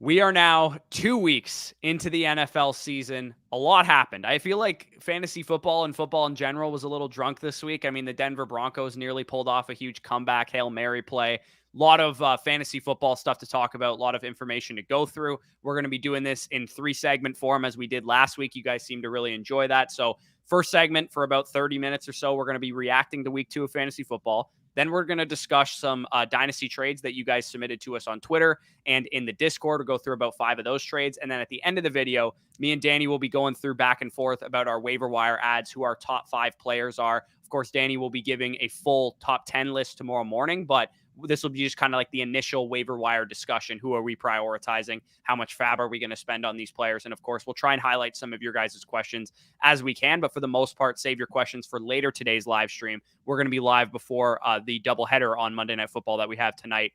We are now 2 weeks into the NFL season. A lot happened. I feel like fantasy football and football in general was a little drunk this week. I mean, the Denver Broncos nearly pulled off a huge comeback Hail Mary play. A lot of fantasy football stuff to talk about, a lot of information to go through. We're going to be doing this in 3-segment form as we did last week. You guys seem to really enjoy that. So, first segment for about 30 minutes or so, we're going to be reacting to week 2 of fantasy football. Then we're going to discuss some Dynasty trades that you guys submitted to us on Twitter and in the Discord. We'll go through about 5 of those trades. And then at the end of the video, me and Danny will be going through back and forth about our waiver wire ads, who our top 5 players are. Of course, Danny will be giving a full top 10 list tomorrow morning, but this will be just kind of like the initial waiver wire discussion. Who are we prioritizing? How much fab are we going to spend on these players? And of course, we'll try and highlight some of your guys' questions as we can. But for the most part, save your questions for later today's live stream. We're going to be live before the doubleheader on Monday Night Football that we have tonight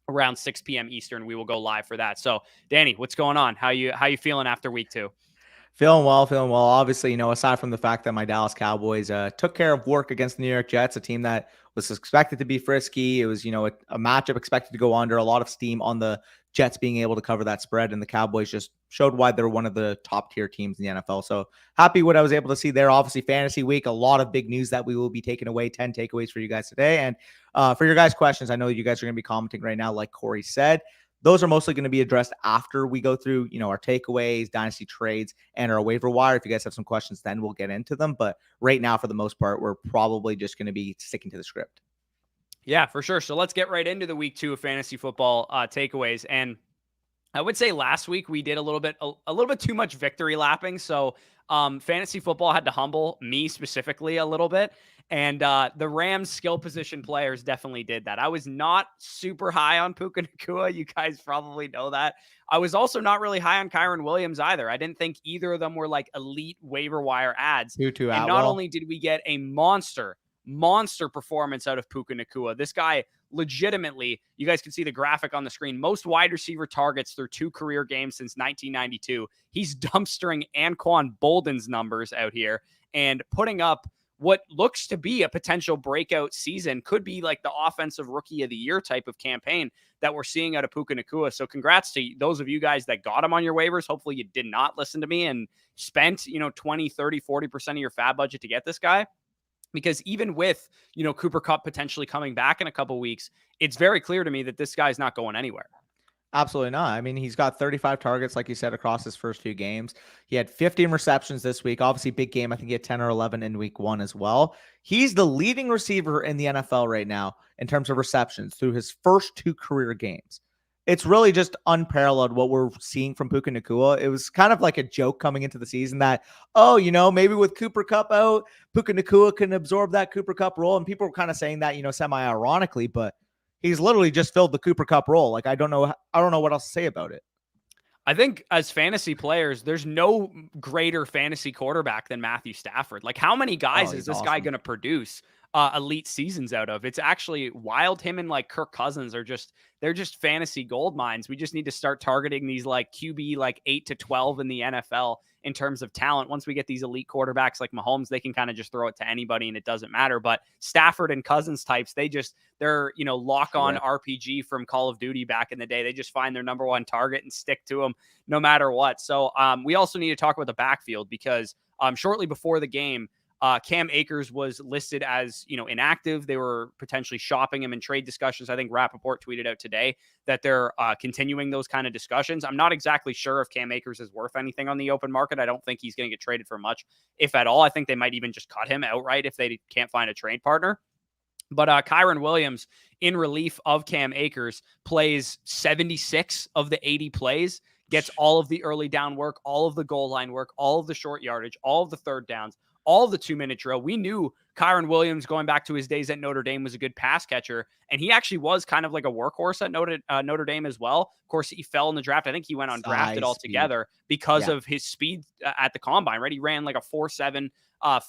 around 6 p.m. Eastern. We will go live for that. So, Danny, what's going on? How you feeling after week 2? Feeling well. Obviously, aside from the fact that my Dallas Cowboys took care of work against the New York Jets, a team that was expected to be frisky. It was, a matchup expected to go under. A lot of steam on the Jets being able to cover that spread, and the Cowboys just showed why they're one of the top tier teams in the NFL. So happy what I was able to see there. Obviously, fantasy week, a lot of big news that we will be taking away. 10 takeaways for you guys today. And for your guys' questions, I know you guys are going to be commenting right now, like Corey said. Those are mostly going to be addressed after we go through, our takeaways, dynasty trades, and our waiver wire. If you guys have some questions, then we'll get into them. But right now, for the most part, we're probably just going to be sticking to the script. Yeah, for sure. So let's get right into the week 2 of fantasy football takeaways. And I would say last week we did a little bit too much victory lapping. So fantasy football had to humble me specifically a little bit. And the Rams skill position players definitely did that. I was not super high on Puka Nacua. You guys probably know that. I was also not really high on Kyron Williams either. I didn't think either of them were like elite waiver wire ads. And not only did we get a monster performance out of Puka Nacua, this guy legitimately, you guys can see the graphic on the screen, most wide receiver targets through 2 career games since 1992. He's dumpstering Anquan Bolden's numbers out here and putting up what looks to be a potential breakout season. Could be like the offensive rookie of the year type of campaign that we're seeing out of Puka Nacua. So congrats to those of you guys that got him on your waivers. Hopefully you did not listen to me and spent, 20, 30, 40% of your fab budget to get this guy. Because even with, Cooper Kupp potentially coming back in a couple weeks, it's very clear to me that this guy's not going anywhere. Absolutely not. I mean, he's got 35 targets, like you said, across his first 2 games. He had 15 receptions this week. Obviously, big game. I think he had 10 or 11 in week 1 as well. He's the leading receiver in the NFL right now in terms of receptions through his first 2 career games. It's really just unparalleled what we're seeing from Puka Nacua. It was kind of like a joke coming into the season that, maybe with Cooper Kupp out, Puka Nacua can absorb that Cooper Kupp role. And people were kind of saying that, semi-ironically, but he's literally just filled the Cooper Kupp role. Like, I don't know what else to say about it. I think as fantasy players, there's no greater fantasy quarterback than Matthew Stafford. Like, how many guys is this guy going to produce elite seasons out of? It's actually wild. Him and like Kirk Cousins they're just fantasy gold mines. We just need to start targeting these like QB like 8 to 12 in the NFL in terms of talent. Once we get these elite quarterbacks like Mahomes, they can kind of just throw it to anybody and it doesn't matter. But Stafford and Cousins types, they're lock on RPG from Call of Duty back in the day. They just find their number one target and stick to them no matter what. So we also need to talk about the backfield because shortly before the game, Cam Akers was listed as, inactive. They were potentially shopping him in trade discussions. I think Rappaport tweeted out today that they're continuing those kind of discussions. I'm not exactly sure if Cam Akers is worth anything on the open market. I don't think he's going to get traded for much, if at all. I think they might even just cut him outright if they can't find a trade partner. But Kyron Williams, in relief of Cam Akers, plays 76 of the 80 plays, gets all of the early down work, all of the goal line work, all of the short yardage, all of the third downs, all of the 2-minute drill. We knew Kyron Williams, going back to his days at Notre Dame, was a good pass catcher, and he actually was kind of like a workhorse at Notre Dame as well. Of course, he fell in the draft. I think he went undrafted altogether because of his speed at the combine, right? He ran like a 4.7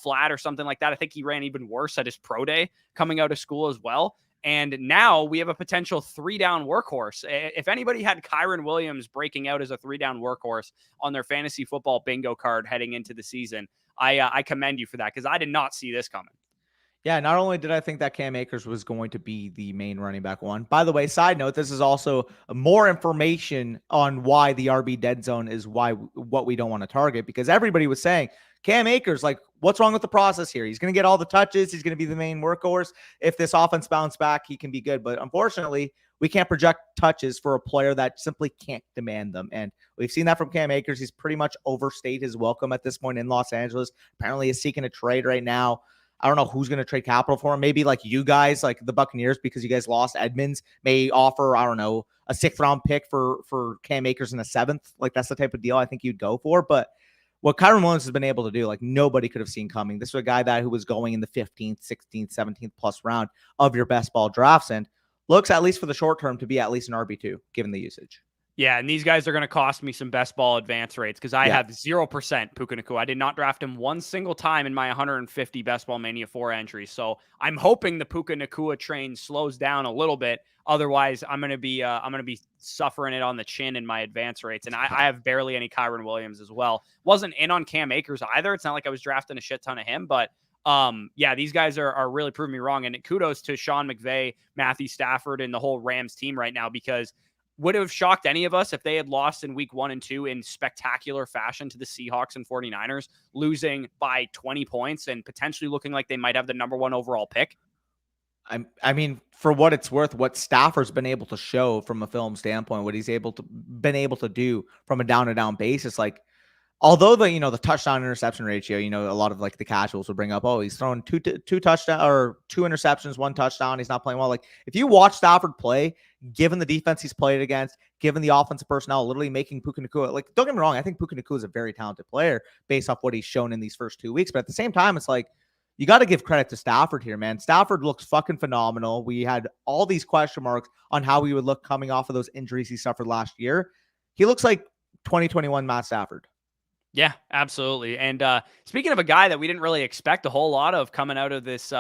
flat or something like that. I think he ran even worse at his pro day coming out of school as well. And now we have a potential 3-down workhorse. If anybody had Kyron Williams breaking out as a 3-down workhorse on their fantasy football bingo card heading into the season, I commend you for that because I did not see this coming. Yeah, not only did I think that Cam Akers was going to be the main running back one. By the way, side note, this is also more information on why the RB dead zone is what we don't want to target, because everybody was saying Cam Akers, like, what's wrong with the process here? He's going to get all the touches. He's going to be the main workhorse. If this offense bounce back, he can be good. But unfortunately, we can't project touches for a player that simply can't demand them. And we've seen that from Cam Akers. He's pretty much overstayed his welcome at this point in Los Angeles. Apparently is seeking a trade right now. I don't know who's going to trade capital for him. Maybe like you guys, like the Buccaneers, because you guys lost Edmonds, may offer, I don't know, a 6th-round pick for Cam Akers in a 7th. Like, that's the type of deal I think you'd go for. But what Kyron Williams has been able to do, like, nobody could have seen coming. This was a guy who was going in the 15th, 16th, 17th plus round of your best ball drafts, and looks, at least for the short term, to be at least an RB2 given the usage. Yeah, and these guys are going to cost me some best ball advance rates because I have 0% Puka Nacua. I did not draft him one single time in my 150 Best Ball Mania 4 entries. So I'm hoping the Puka Nacua train slows down a little bit. Otherwise, I'm going to be suffering it on the chin in my advance rates. And I have barely any Kyron Williams as well. Wasn't in on Cam Akers either. It's not like I was drafting a shit ton of him, but yeah, these guys are really proving me wrong. And kudos to Sean McVay, Matthew Stafford, and the whole Rams team right now, because would it have shocked any of us if they had lost in week 1 and 2 in spectacular fashion to the Seahawks and 49ers, losing by 20 points and potentially looking like they might have the number 1 overall pick? I mean, for what it's worth, what Stafford's been able to show from a film standpoint, what he's been able to do from a down-to-down basis, like, although the touchdown interception ratio, a lot of like the casuals will bring up, oh, he's throwing two touchdowns or 2 interceptions, 1 touchdown. He's not playing well. Like, if you watch Stafford play, given the defense he's played against, given the offensive personnel, literally making Puka Nacua, like, don't get me wrong, I think Puka Nacua is a very talented player based off what he's shown in these first 2 weeks. But at the same time, it's like, you got to give credit to Stafford here, man. Stafford looks fucking phenomenal. We had all these question marks on how he would look coming off of those injuries he suffered last year. He looks like 2021 Matt Stafford. Yeah, absolutely. And speaking of a guy that we didn't really expect a whole lot of coming out of this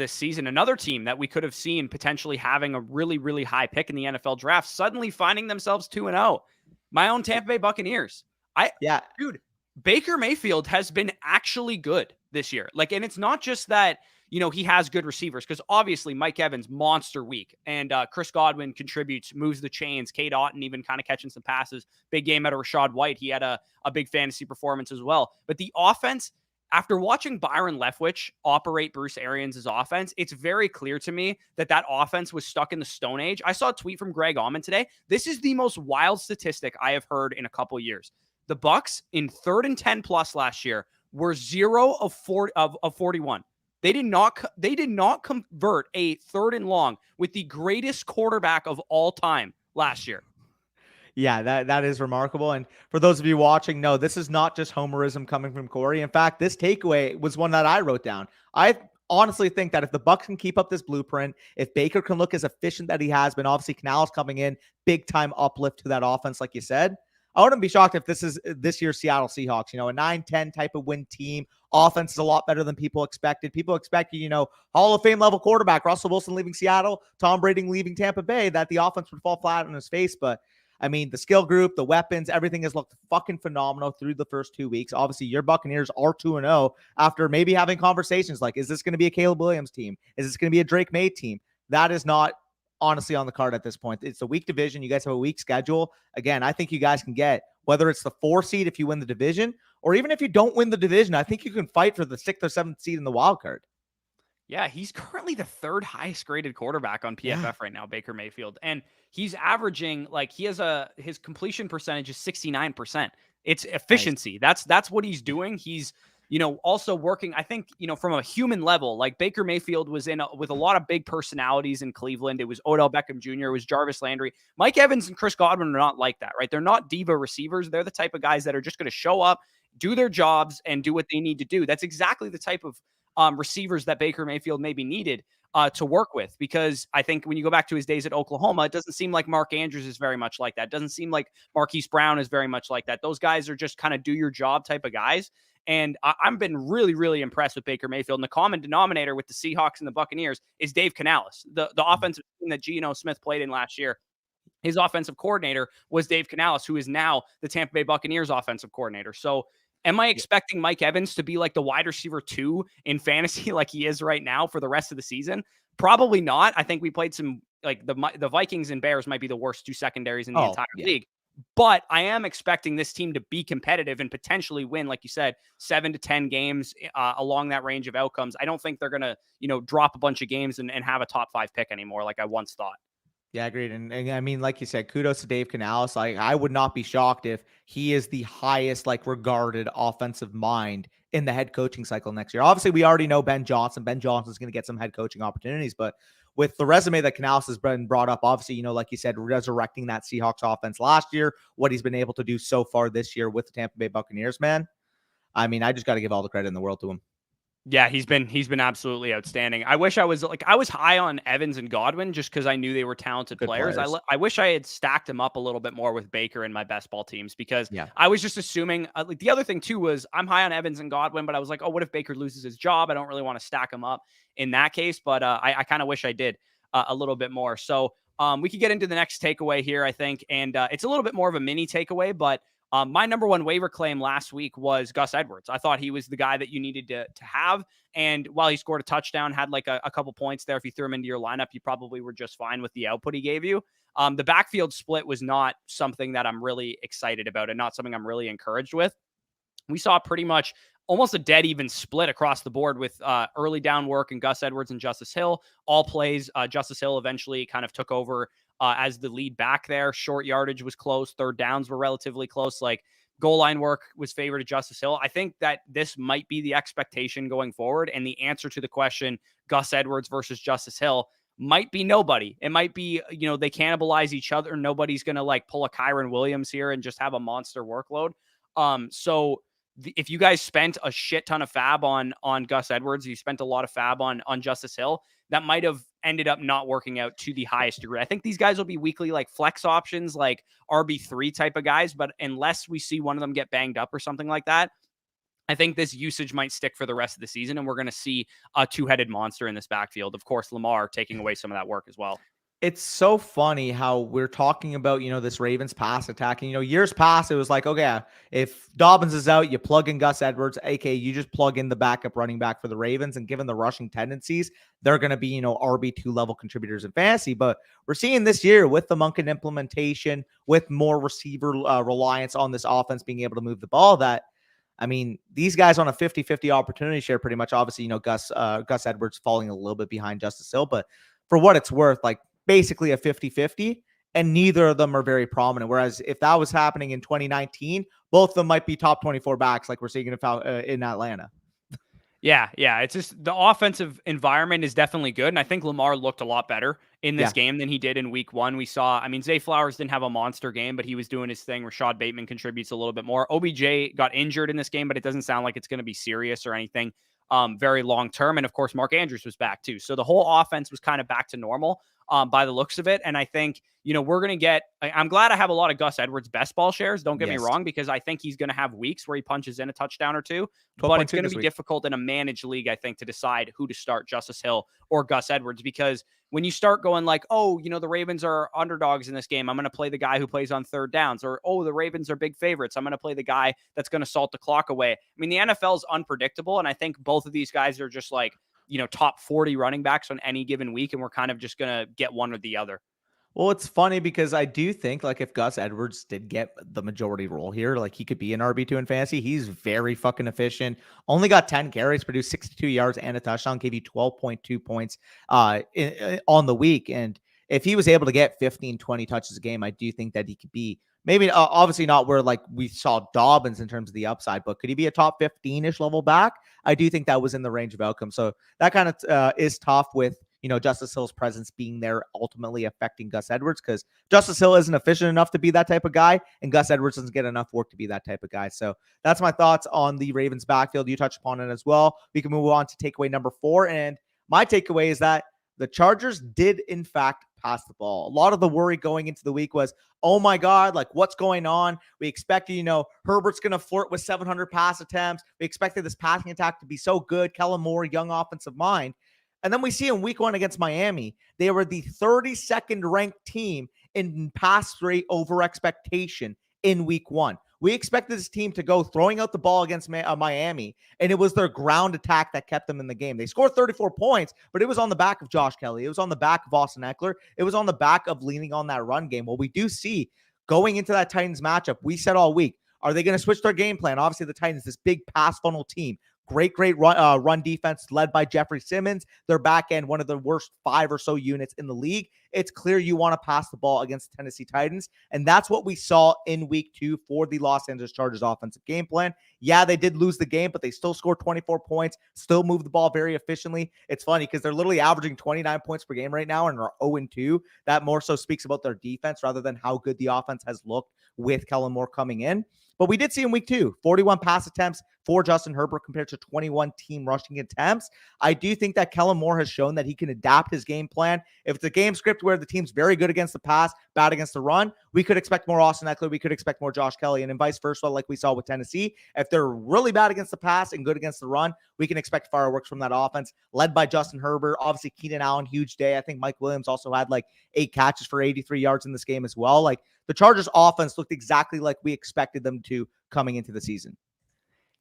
season, another team that we could have seen potentially having a really, really high pick in the NFL draft, suddenly finding themselves 2-0. My own Tampa Bay Buccaneers. Dude, Baker Mayfield has been actually good this year. Like, and it's not just that, he has good receivers, because obviously Mike Evans, monster week, and Chris Godwin contributes, moves the chains. Kate Otten even kind of catching some passes. Big game out of Rachaad White. He had a big fantasy performance as well. But the offense, after watching Byron Leftwich operate Bruce Arians' offense, it's very clear to me that offense was stuck in the Stone Age. I saw a tweet from Greg Auman today. This is the most wild statistic I have heard in a couple of years. The Bucs in 3rd and 10 plus last year were 0 of 41. They did not convert a 3rd and long with the greatest quarterback of all time last year. Yeah, that is remarkable. And for those of you watching, no, this is not just homerism coming from Corey. In fact, this takeaway was one that I wrote down. I honestly think that if the Bucs can keep up this blueprint, if Baker can look as efficient that he has been, obviously Canales coming in, big time uplift to that offense, like you said. I wouldn't be shocked if this is this year's Seattle Seahawks, a 9-10 type of win team. Offense is a lot better than people expected. People expected, Hall of Fame level quarterback, Russell Wilson leaving Seattle, Tom Brady leaving Tampa Bay, that the offense would fall flat on his face. But I mean, the skill group, the weapons, everything has looked fucking phenomenal through the first 2 weeks. Obviously, your Buccaneers are 2-0 after maybe having conversations like, is this going to be a Caleb Williams team? Is this going to be a Drake May team? That is not honestly on the card at this point. It's a weak division. You guys have a weak schedule. Again, I think you guys can get, whether it's the 4 seed if you win the division, or even if you don't win the division, I think you can fight for the 6th or 7th seed in the wild card. Yeah, he's currently the 3rd highest graded quarterback on PFF right now, Baker Mayfield. And he's averaging, like, his completion percentage is 69%. It's efficiency. Nice. That's what he's doing. He's, also working, I think, from a human level, like Baker Mayfield was with a lot of big personalities in Cleveland. It was Odell Beckham Jr., it was Jarvis Landry. Mike Evans and Chris Godwin are not like that, right? They're not diva receivers. They're the type of guys that are just going to show up, do their jobs, and do what they need to do. That's exactly the type of receivers that Baker Mayfield maybe needed to work with, because I think when you go back to his days at Oklahoma, it doesn't seem like Mark Andrews is very much like that. It doesn't seem like Marquise Brown is very much like that. Those guys are just kind of do your job type of guys. And I've been really, really impressed with Baker Mayfield. And the common denominator with the Seahawks and the Buccaneers is Dave Canales, the offensive team that Geno Smith played in last year. His offensive coordinator was Dave Canales, who is now the Tampa Bay Buccaneers offensive coordinator. So Am I expecting Mike Evans to be like the wide receiver 2 in fantasy like he is right now for the rest of the season? Probably not. I think we played some, like, the Vikings and Bears might be the worst 2 secondaries in the entire league. But I am expecting this team to be competitive and potentially win, like you said, 7 to 10 games along that range of outcomes. I don't think they're going to, drop a bunch of games and have a top 5 pick anymore like I once thought. Yeah, agreed. And I mean, like you said, kudos to Dave Canales. Like, I would not be shocked if he is the highest, like, regarded offensive mind in the head coaching cycle next year. Obviously, we already know Ben Johnson. Ben Johnson's going to get some head coaching opportunities, but with the resume that Canales has been brought up, obviously, like you said, resurrecting that Seahawks offense last year, what he's been able to do so far this year with the Tampa Bay Buccaneers, man. I mean, I just got to give all the credit in the world to him. Yeah, he's been absolutely outstanding. I wish I was high on Evans and Godwin just because I knew they were talented players. I wish I had stacked them up a little bit more with Baker in my best ball teams because I was just assuming. Like, the other thing too was I'm high on Evans and Godwin, but I was like, oh, what if Baker loses his job? I don't really want to stack him up in that case, but I kind of wish I did a little bit more. So we could get into the next takeaway here, I think, and it's a little bit more of a mini takeaway, but. My number one waiver claim last week was Gus Edwards. I thought he was the guy that you needed to have. And while he scored a touchdown, had like a couple points there, if you threw him into your lineup, you probably were just fine with the output he gave you. The backfield split was not something that I'm really excited about and not something I'm really encouraged with. We saw pretty much almost a dead even split across the board with early down work and Gus Edwards and Justice Hill. All plays, Justice Hill eventually kind of took over as the lead back there. Short yardage was close. Third downs were relatively close. Like, goal line work was favored to Justice Hill. I think that this might be the expectation going forward. And the answer to the question, Gus Edwards versus Justice Hill, might be nobody. It might be, they cannibalize each other. Nobody's going to like pull a Kyron Williams here and just have a monster workload. So if you guys spent a shit ton of fab on Gus Edwards, you spent a lot of fab on Justice Hill, that might have ended up not working out to the highest degree. I think these guys will be weekly like flex options, like RB3 type of guys, but unless we see one of them get banged up or something like that, I think this usage might stick for the rest of the season, and we're going to see a two-headed monster in this backfield. Of course, Lamar taking away some of that work as well. It's so funny how we're talking about, this Ravens pass attack. And, years past, it was like, okay, if Dobbins is out, you plug in Gus Edwards, aka you just plug in the backup running back for the Ravens. And given the rushing tendencies, they're going to be, RB2 level contributors in fantasy. But we're seeing this year with the Monken implementation, with more receiver reliance on this offense being able to move the ball, that, I mean, these guys on a 50-50 opportunity share pretty much. Obviously, Gus Edwards falling a little bit behind Justice Hill. But for what it's worth, like, basically a 50-50, and neither of them are very prominent. Whereas if that was happening in 2019, both of them might be top 24 backs like we're seeing in Atlanta. Yeah. It's just the offensive environment is definitely good. And I think Lamar looked a lot better in this game than he did in week one. We saw, Zay Flowers didn't have a monster game, but he was doing his thing. Rashad Bateman contributes a little bit more. OBJ got injured in this game, but it doesn't sound like it's going to be serious or anything very long term. And of course, Mark Andrews was back too. So the whole offense was kind of back to normal by the looks of it. And I think, we're going to get, I'm glad I have a lot of Gus Edwards best ball shares. Don't get me wrong, because I think he's going to have weeks where he punches in a touchdown or two, but it's going to be difficult in a managed league, I think, to decide who to start, Justice Hill or Gus Edwards, because when you start going like, oh, the Ravens are underdogs in this game, I'm going to play the guy who plays on third downs, or, oh, the Ravens are big favorites, I'm going to play the guy that's going to salt the clock away. The NFL is unpredictable. And I think both of these guys are just like, top 40 running backs on any given week. And we're kind of just going to get one or the other. Well, it's funny because I do think, like, if Gus Edwards did get the majority role here, like, he could be an RB2 in fantasy. He's very fucking efficient. Only got 10 carries, produced 62 yards and a touchdown, gave you 12.2 points on the week. And if he was able to get 15, 20 touches a game, I do think that he could be maybe obviously not where like we saw Dobbins in terms of the upside, but could he be a top 15-ish level back? I do think that was in the range of outcome. So that kind of is tough with, Justice Hill's presence being there ultimately affecting Gus Edwards, because Justice Hill isn't efficient enough to be that type of guy, and Gus Edwards doesn't get enough work to be that type of guy. So that's my thoughts on the Ravens backfield. You touched upon it as well. We can move on to takeaway number 4. And my takeaway is that the Chargers did, in fact, pass the ball. A lot of the worry going into the week was, oh my God, like, what's going on? We expected, Herbert's going to flirt with 700 pass attempts. We expected this passing attack to be so good. Kellen Moore, young offensive mind. And then we see in week 1 against Miami, they were the 32nd ranked team in pass rate over expectation in week 1. We expected this team to go throwing out the ball against Miami, and it was their ground attack that kept them in the game. They scored 34 points, but it was on the back of Josh Kelly. It was on the back of Austin Eckler. It was on the back of leaning on that run game. Well, we do see going into that Titans matchup, we said all week, are they going to switch their game plan? Obviously, the Titans, this big pass funnel team. Great run defense led by Jeffrey Simmons. Their back end, one of the worst 5 or so units in the league. It's clear you want to pass the ball against the Tennessee Titans. And that's what we saw in week 2 for the Los Angeles Chargers offensive game plan. Yeah, they did lose the game, but they still scored 24 points, still moved the ball very efficiently. It's funny because they're literally averaging 29 points per game right now and are 0-2. That more so speaks about their defense rather than how good the offense has looked with Kellen Moore coming in. But we did see in week 2, 41 pass attempts for Justin Herbert compared to 21 team rushing attempts. I do think that Kellen Moore has shown that he can adapt his game plan. If it's a game script where the team's very good against the pass, bad against the run, we could expect more Austin Eckler. We could expect more Josh Kelly, and then vice versa, like we saw with Tennessee. If they're really bad against the pass and good against the run, we can expect fireworks from that offense, led by Justin Herbert. Obviously, Keenan Allen, huge day. I think Mike Williams also had like 8 catches for 83 yards in this game as well. Like, the Chargers offense looked exactly like we expected them to coming into the season.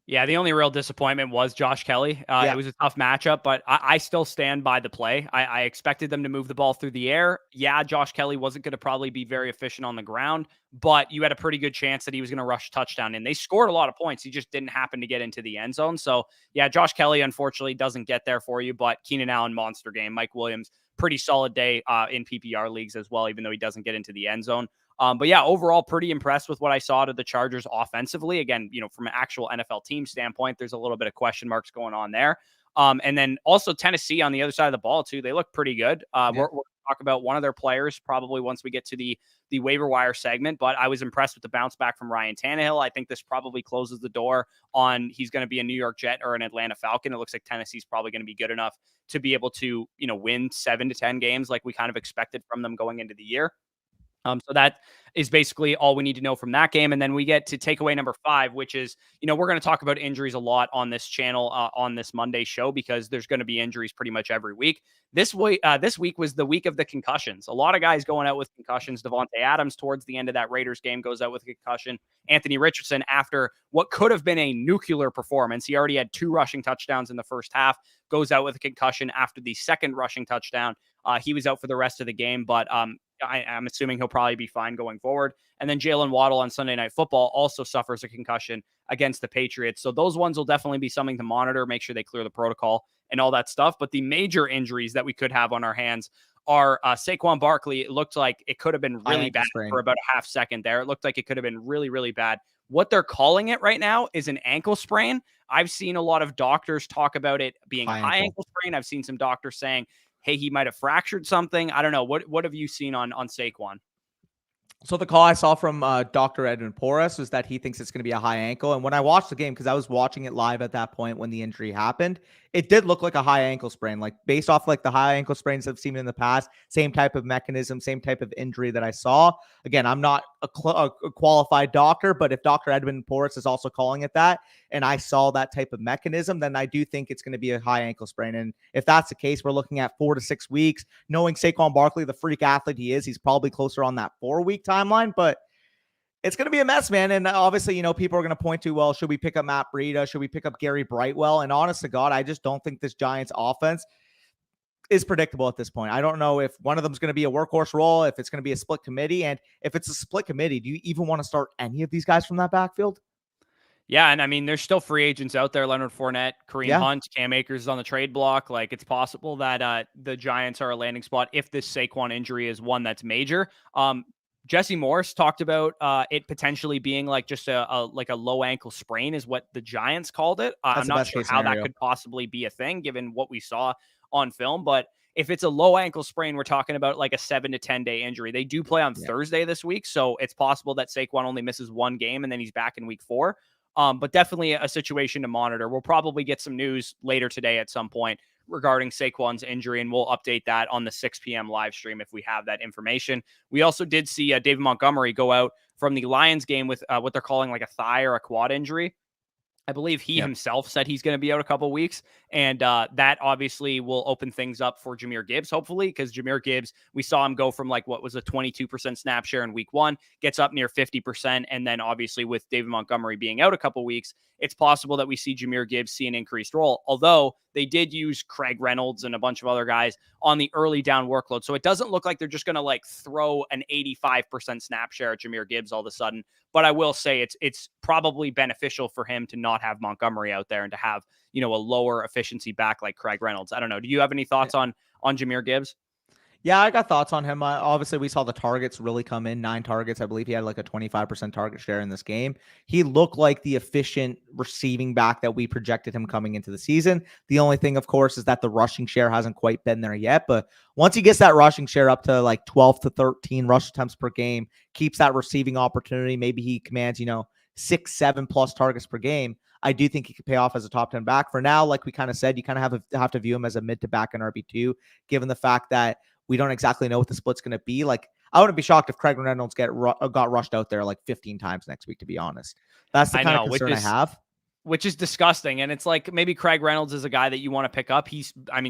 Yeah, the only real disappointment was Josh Kelly. It was a tough matchup, but I still stand by the play. I expected them to move the ball through the air. Yeah, Josh Kelly wasn't going to probably be very efficient on the ground, but you had a pretty good chance that he was going to rush a touchdown, and they scored a lot of points. He just didn't happen to get into the end zone. So, yeah, Josh Kelly, unfortunately, doesn't get there for you, but Keenan Allen, monster game. Mike Williams, pretty solid day in PPR leagues as well, even though he doesn't get into the end zone. But yeah, overall, pretty impressed with what I saw to the Chargers offensively. Again, from an actual NFL team standpoint, there's a little bit of question marks going on there. And then also Tennessee on the other side of the ball, too. They look pretty good. We're going to talk about one of their players probably once we get to the waiver wire segment, but I was impressed with the bounce back from Ryan Tannehill. I think this probably closes the door on he's going to be a New York Jet or an Atlanta Falcon. It looks like Tennessee's probably going to be good enough to be able to, win 7 to 10 games like we kind of expected from them going into the year. So that is basically all we need to know from that game. And then we get to takeaway number 5, which is, we're going to talk about injuries a lot on this channel on this Monday show because there's going to be injuries pretty much every week. This week was the week of the concussions. A lot of guys going out with concussions. Devontae Adams towards the end of that Raiders game goes out with a concussion. Anthony Richardson, after what could have been a nuclear performance, he already had 2 rushing touchdowns in the first half, goes out with a concussion after the second rushing touchdown. He was out for the rest of the game, but I'm assuming he'll probably be fine going forward. And then Jalen Waddle on Sunday Night Football also suffers a concussion against the Patriots. So those ones will definitely be something to monitor, make sure they clear the protocol and all that stuff. But the major injuries that we could have on our hands are Saquon Barkley. It looked like it could have been really bad for about a half second there. It looked like it could have been really, really bad. What they're calling it right now is an ankle sprain. I've seen a lot of doctors talk about it being a high ankle sprain. I've seen some doctors saying, hey, he might have fractured something. I don't know. What have you seen on Saquon? So the call I saw from Dr. Edwin Porras was that he thinks it's going to be a high ankle. And when I watched the game, because I was watching it live at that point when the injury happened, it did look like a high ankle sprain, like based off like the high ankle sprains I've seen in the past, same type of mechanism, same type of injury that I saw. Again, I'm not a qualified doctor, but if Dr. Edwin Porras is also calling it that, and I saw that type of mechanism, then I do think it's going to be a high ankle sprain. And if that's the case, we're looking at 4 to 6 weeks. Knowing Saquon Barkley, the freak athlete he is, he's probably closer on that 4-week timeline, but it's going to be a mess, man. And obviously, people are going to point to, well, should we pick up Matt Breida? Should we pick up Gary Brightwell? And honest to God, I just don't think this Giants offense is predictable at this point. I don't know if one of them is going to be a workhorse role, if it's going to be a split committee. And if it's a split committee, do you even want to start any of these guys from that backfield? Yeah, and I mean, there's still free agents out there. Leonard Fournette, Kareem Hunt, Cam Akers is on the trade block. Like, it's possible that the Giants are a landing spot if this Saquon injury is one that's major. Jesse Morris talked about it potentially being like just a low ankle sprain is what the Giants called it. I'm not sure how that could possibly be a thing given what we saw on film, but if it's a low ankle sprain, we're talking about like a 7 to 10 day injury. They do play on Thursday this week, so it's possible that Saquon only misses 1 game and then he's back in week 4. But definitely a situation to monitor. We'll probably get some news later today at some point regarding Saquon's injury, and we'll update that on the 6 p.m. live stream if we have that information. We also did see David Montgomery go out from the Lions game with what they're calling like a thigh or a quad injury. I believe he himself said he's going to be out a couple weeks, and that obviously will open things up for Jahmyr Gibbs, hopefully, because Jahmyr Gibbs, we saw him go from like what was a 22% snap share in week 1, gets up near 50%, and then obviously with David Montgomery being out a couple weeks, it's possible that we see Jahmyr Gibbs see an increased role, although they did use Craig Reynolds and a bunch of other guys on the early down workload. So it doesn't look like they're just going to like throw an 85% snap share at Jahmyr Gibbs all of a sudden. But I will say it's probably beneficial for him to not have Montgomery out there and to have, a lower efficiency back like Craig Reynolds. I don't know. Do you have any thoughts on Jahmyr Gibbs? Yeah, I got thoughts on him. Obviously, we saw the targets really come in, 9 targets. I believe he had like a 25% target share in this game. He looked like the efficient receiving back that we projected him coming into the season. The only thing, of course, is that the rushing share hasn't quite been there yet. But once he gets that rushing share up to like 12 to 13 rush attempts per game, keeps that receiving opportunity, maybe he commands, 6, 7 plus targets per game. I do think he could pay off as a top 10 back. For now, like we kind of said, you kind of have to view him as a mid to back in RB2, given the fact that we don't exactly know what the split's going to be. Like, I wouldn't be shocked if Craig Reynolds got rushed out there like 15 times next week, to be honest. That's the kind of concern I have. Which is disgusting. And it's like maybe Craig Reynolds is a guy that you want to pick up.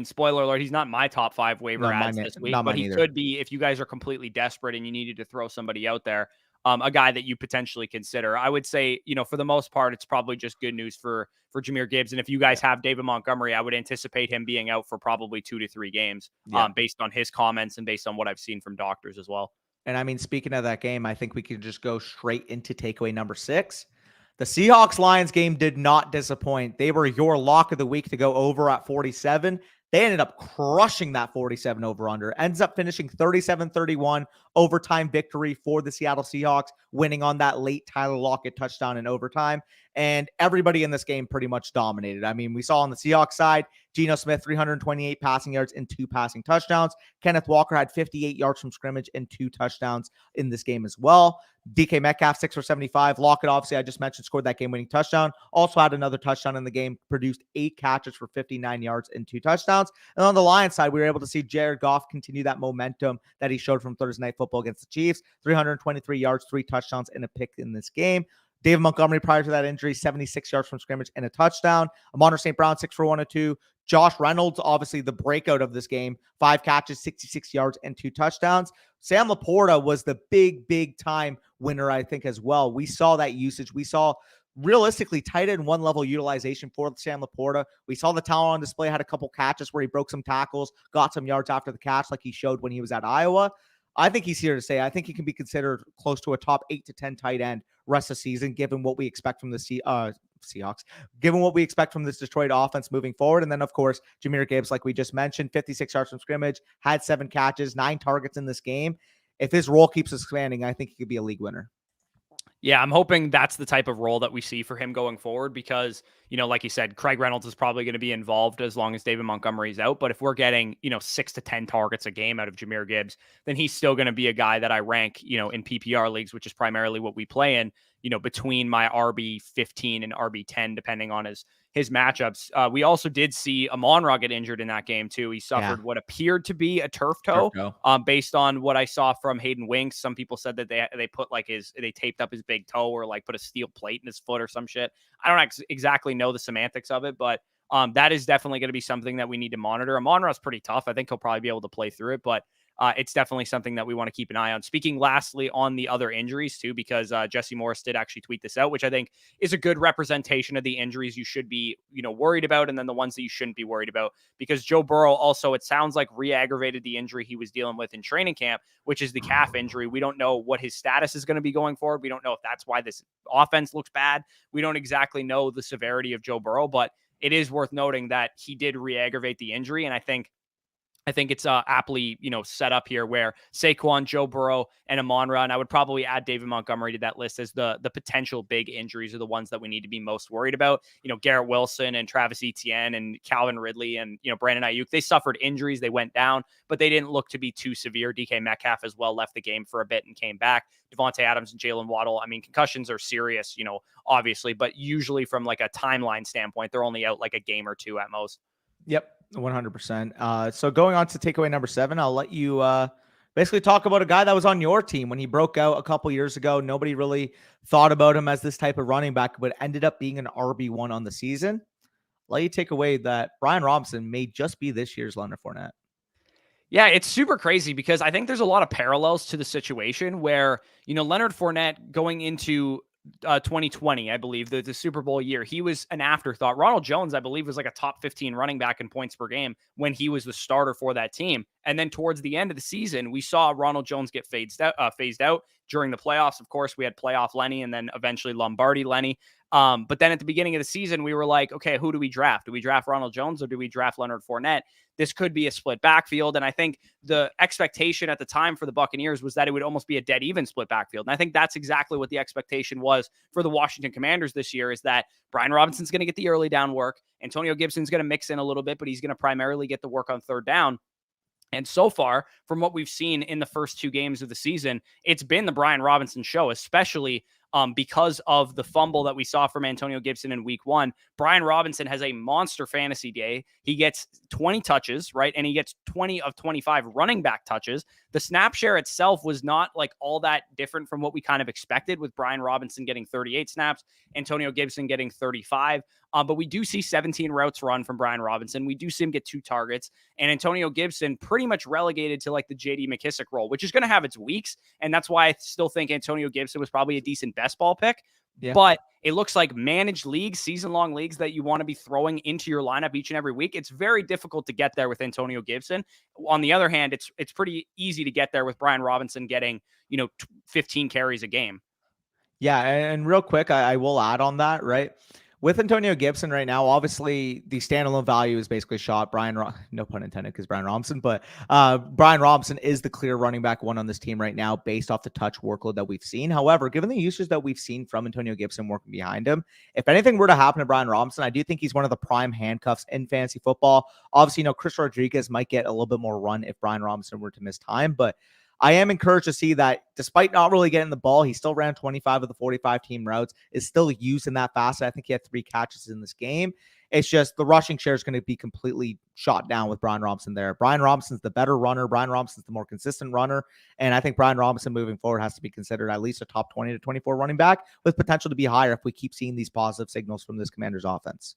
Spoiler alert, he's not my top 5 waiver ads this week, but he could be if you guys are completely desperate and you needed to throw somebody out there. A guy that you potentially consider. I would say, for the most part, it's probably just good news for Jahmyr Gibbs. And if you guys have David Montgomery, I would anticipate him being out for probably 2 to 3 games, based on his comments and based on what I've seen from doctors as well. And speaking of that game, I think we could just go straight into takeaway number 6. The Seahawks-Lions game did not disappoint. They were your lock of the week to go over at 47. They ended up crushing that 47 over-under. Ends up finishing 37-31, overtime victory for the Seattle Seahawks, winning on that late Tyler Lockett touchdown in overtime. And everybody in this game pretty much dominated. We saw on the Seahawks side, Geno Smith, 328 passing yards and 2 passing touchdowns. Kenneth Walker had 58 yards from scrimmage and 2 touchdowns in this game as well. DK Metcalf, 6 for 75. Lockett, obviously, I just mentioned, scored that game-winning touchdown. Also had another touchdown in the game, produced 8 catches for 59 yards and 2 touchdowns. And on the Lions side, we were able to see Jared Goff continue that momentum that he showed from Thursday Night Football against the Chiefs. 323 yards, 3 touchdowns, and a pick in this game. David Montgomery, prior to that injury, 76 yards from scrimmage and a touchdown. Amon St. Brown, 6 for 102. Josh Reynolds, obviously the breakout of this game, 5 catches, 66 yards, and 2 touchdowns. Sam Laporta was the big time winner, I think, as well. We saw that usage. We saw realistically tight end 1 level utilization for Sam Laporta. We saw the talent on display, had a couple catches where he broke some tackles, got some yards after the catch like he showed when he was at Iowa. I think he's here to stay. I think he can be considered close to a top 8 to 10 tight end rest of the season, given what we expect from the Seahawks, given what we expect from this Detroit offense moving forward. And then, of course, Jahmyr Gibbs, like we just mentioned, 56 yards from scrimmage, had 7 catches, 9 targets in this game. If his role keeps expanding, I think he could be a league winner. Yeah, I'm hoping that's the type of role that we see for him going forward because, like you said, Craig Reynolds is probably going to be involved as long as David Montgomery is out. But if we're getting, 6 to 10 targets a game out of Jahmyr Gibbs, then he's still going to be a guy that I rank, in PPR leagues, which is primarily what we play in, between my RB 15 and RB 10, depending on his matchups. We also did see Amon-Ra get injured in that game too. He suffered what appeared to be a turf toe. Based on what I saw from Hayden Winks. Some people said that they put they taped up his big toe or like put a steel plate in his foot or some shit. I don't exactly know the semantics of it, but that is definitely going to be something that we need to monitor. Amon-Ra is pretty tough. I think he'll probably be able to play through it, but it's definitely something that we want to keep an eye on. Speaking lastly on the other injuries too, because Jesse Morris did actually tweet this out, which I think is a good representation of the injuries you should be, worried about, and then the ones that you shouldn't be worried about. Because Joe Burrow also, it sounds like, re-aggravated the injury he was dealing with in training camp, which is the calf injury. We don't know what his status is going to be going forward. We don't know if that's why this offense looks bad. We don't exactly know the severity of Joe Burrow, but it is worth noting that he did re-aggravate the injury, and I think it's aptly, set up here where Saquon, Joe Burrow, and Amon-Ra, and I would probably add David Montgomery to that list as the potential big injuries are the ones that we need to be most worried about. Garrett Wilson and Travis Etienne and Calvin Ridley and, Brandon Ayuk, they suffered injuries. They went down, but they didn't look to be too severe. DK Metcalf as well left the game for a bit and came back. Devontae Adams and Jalen Waddle. Concussions are serious, obviously, but usually from like a timeline standpoint, they're only out like a game or 2 at most. Yep. 100%. So going on to takeaway number 7, I'll let you basically talk about a guy that was on your team when he broke out a couple years ago. Nobody really thought about him as this type of running back, but ended up being an RB1 on the season. Let you take away that Brian Robinson may just be this year's Leonard Fournette. Yeah, it's super crazy because I think there's a lot of parallels to the situation where, Leonard Fournette going into 2020, I believe, the Super Bowl year, he was an afterthought. Ronald Jones, I believe, was like a top 15 running back in points per game when he was the starter for that team. And then towards the end of the season, we saw Ronald Jones get phased out during the playoffs. Of course, we had playoff Lenny and then eventually Lombardi Lenny. But then at the beginning of the season, we were like, okay, who do we draft? Do we draft Ronald Jones or do we draft Leonard Fournette? This could be a split backfield. And I think the expectation at the time for the Buccaneers was that it would almost be a dead even split backfield. And I think that's exactly what the expectation was for the Washington Commanders this year, is that Brian Robinson's going to get the early down work. Antonio Gibson's going to mix in a little bit, but he's going to primarily get the work on third down. And so far, from what we've seen in the first 2 games of the season, it's been the Brian Robinson show, especially because of the fumble that we saw from Antonio Gibson in week 1. Brian Robinson has a monster fantasy day. He gets 20 touches, right? And he gets 20 of 25 running back touches. The snap share itself was not like all that different from what we kind of expected, with Brian Robinson getting 38 snaps, Antonio Gibson getting 35. But we do see 17 routes run from Brian Robinson. We do see him get 2 targets, and Antonio Gibson pretty much relegated to like the JD McKissick role, which is going to have its weeks. And that's why I still think Antonio Gibson was probably a decent best ball pick. Yeah. But it looks like managed leagues, season-long leagues that you want to be throwing into your lineup each and every week, it's very difficult to get there with Antonio Gibson. On the other hand, it's pretty easy to get there with Brian Robinson getting, 15 carries a game. Yeah, and real quick, I will add on that, right? With Antonio Gibson right now, obviously the standalone value is basically shot. No pun intended, because Brian Robinson, but Brian Robinson is the clear running back 1 on this team right now based off the touch workload that we've seen. However, given the usage that we've seen from Antonio Gibson working behind him, if anything were to happen to Brian Robinson, I do think he's one of the prime handcuffs in fantasy football. Obviously, Chris Rodriguez might get a little bit more run if Brian Robinson were to miss time, but I am encouraged to see that despite not really getting the ball, he still ran 25 of the 45 team routes, is still using that facet. I think he had 3 catches in this game. It's just the rushing share is going to be completely shot down with Brian Robinson there. Brian Robinson's the better runner. Brian Robinson's the more consistent runner. And I think Brian Robinson moving forward has to be considered at least a top 20 to 24 running back, with potential to be higher if we keep seeing these positive signals from this Commanders offense.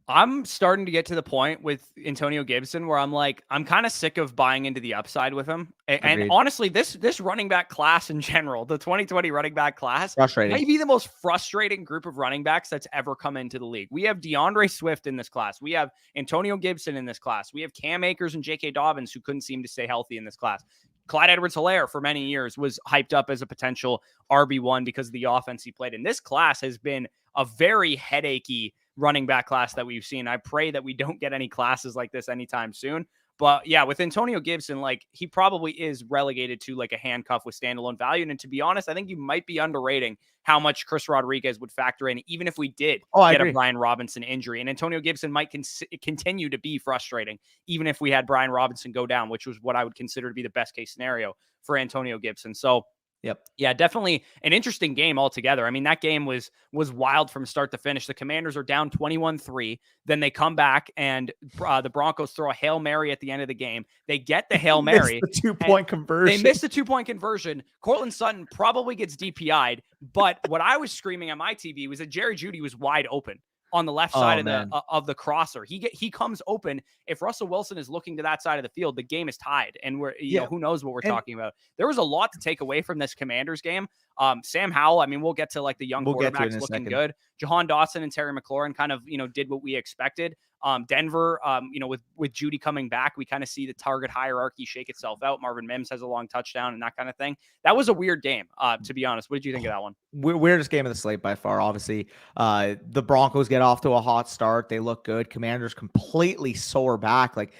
I'm starting to get to the point with Antonio Gibson where I'm like, I'm kind of sick of buying into the upside with him. And honestly, this running back class in general, the 2020 running back class, might be the most frustrating group of running backs that's ever come into the league. We have DeAndre Swift in this class. We have Antonio Gibson in this class. We have Cam Akers and J.K. Dobbins, who couldn't seem to stay healthy in this class. Clyde Edwards-Helaire for many years was hyped up as a potential RB1 because of the offense he played in. This class has been a very headachy running back class that we've seen. I pray that we don't get any classes like this anytime soon. But yeah, with Antonio Gibson, like, he probably is relegated to like a handcuff with standalone value. And to be honest, I think you might be underrating how much Chris Rodriguez would factor in, even if we did get a Brian Robinson injury. And Antonio Gibson might continue to be frustrating, even if we had Brian Robinson go down, which was what I would consider to be the best case scenario for Antonio Gibson. So yeah, definitely an interesting game altogether. I mean, that game was wild from start to finish. The Commanders are down 21-3. Then they come back and the Broncos throw a Hail Mary at the end of the game. They get the Hail Mary. The 2-point conversion. They missed the 2-point conversion. Cortland Sutton probably gets DPI'd. But what I was screaming on my TV was that Jerry Jeudy was wide open on the left side of the crosser. He comes open. If Russell Wilson is looking to that side of the field, the game is tied, and we're who knows what we're talking about. There was a lot to take away from this Commanders game. Sam Howell, I mean, we'll get to like the young quarterbacks looking good. Jahan Dotson and Terry McLaurin kind of did what we expected. Denver, with Jeudy coming back, we kind of see the target hierarchy shake itself out. Marvin Mims has a long touchdown and that kind of thing. That was a weird game, to be honest. What did you think of that one? Weirdest game of the slate by far. Obviously, the Broncos get off to a hot start. They look good. Commanders completely soar back. Like,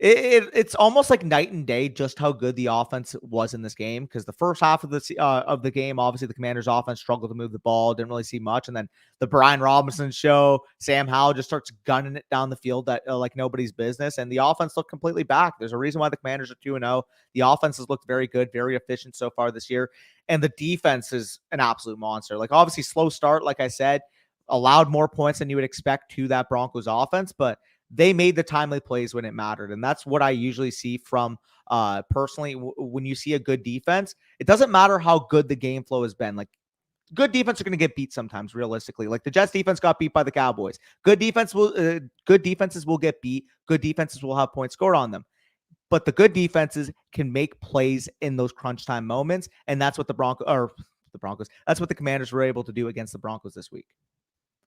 it's almost like night and day just how good the offense was in this game, because the first half of the game, obviously the Commanders offense struggled to move the ball, didn't really see much, and then the Brian Robinson show, Sam Howell just starts gunning it down the field that like nobody's business, and the offense looked completely back. There's a reason why the Commanders are 2-0. The offense has looked very good, very efficient so far this year, and the defense is an absolute monster. Like, obviously slow start, like I said, allowed more points than you would expect to that Broncos offense, but they made the timely plays when it mattered. And that's what I usually see from Personally, when you see a good defense, it doesn't matter how good the game flow has been. Like, good defense are going to get beat sometimes, realistically. Like the Jets defense got beat by the Cowboys. Good defenses will get beat. Good defenses will have points scored on them. But the good defenses can make plays in those crunch time moments, and that's what the Broncos. That's what the Commanders were able to do against the Broncos this week.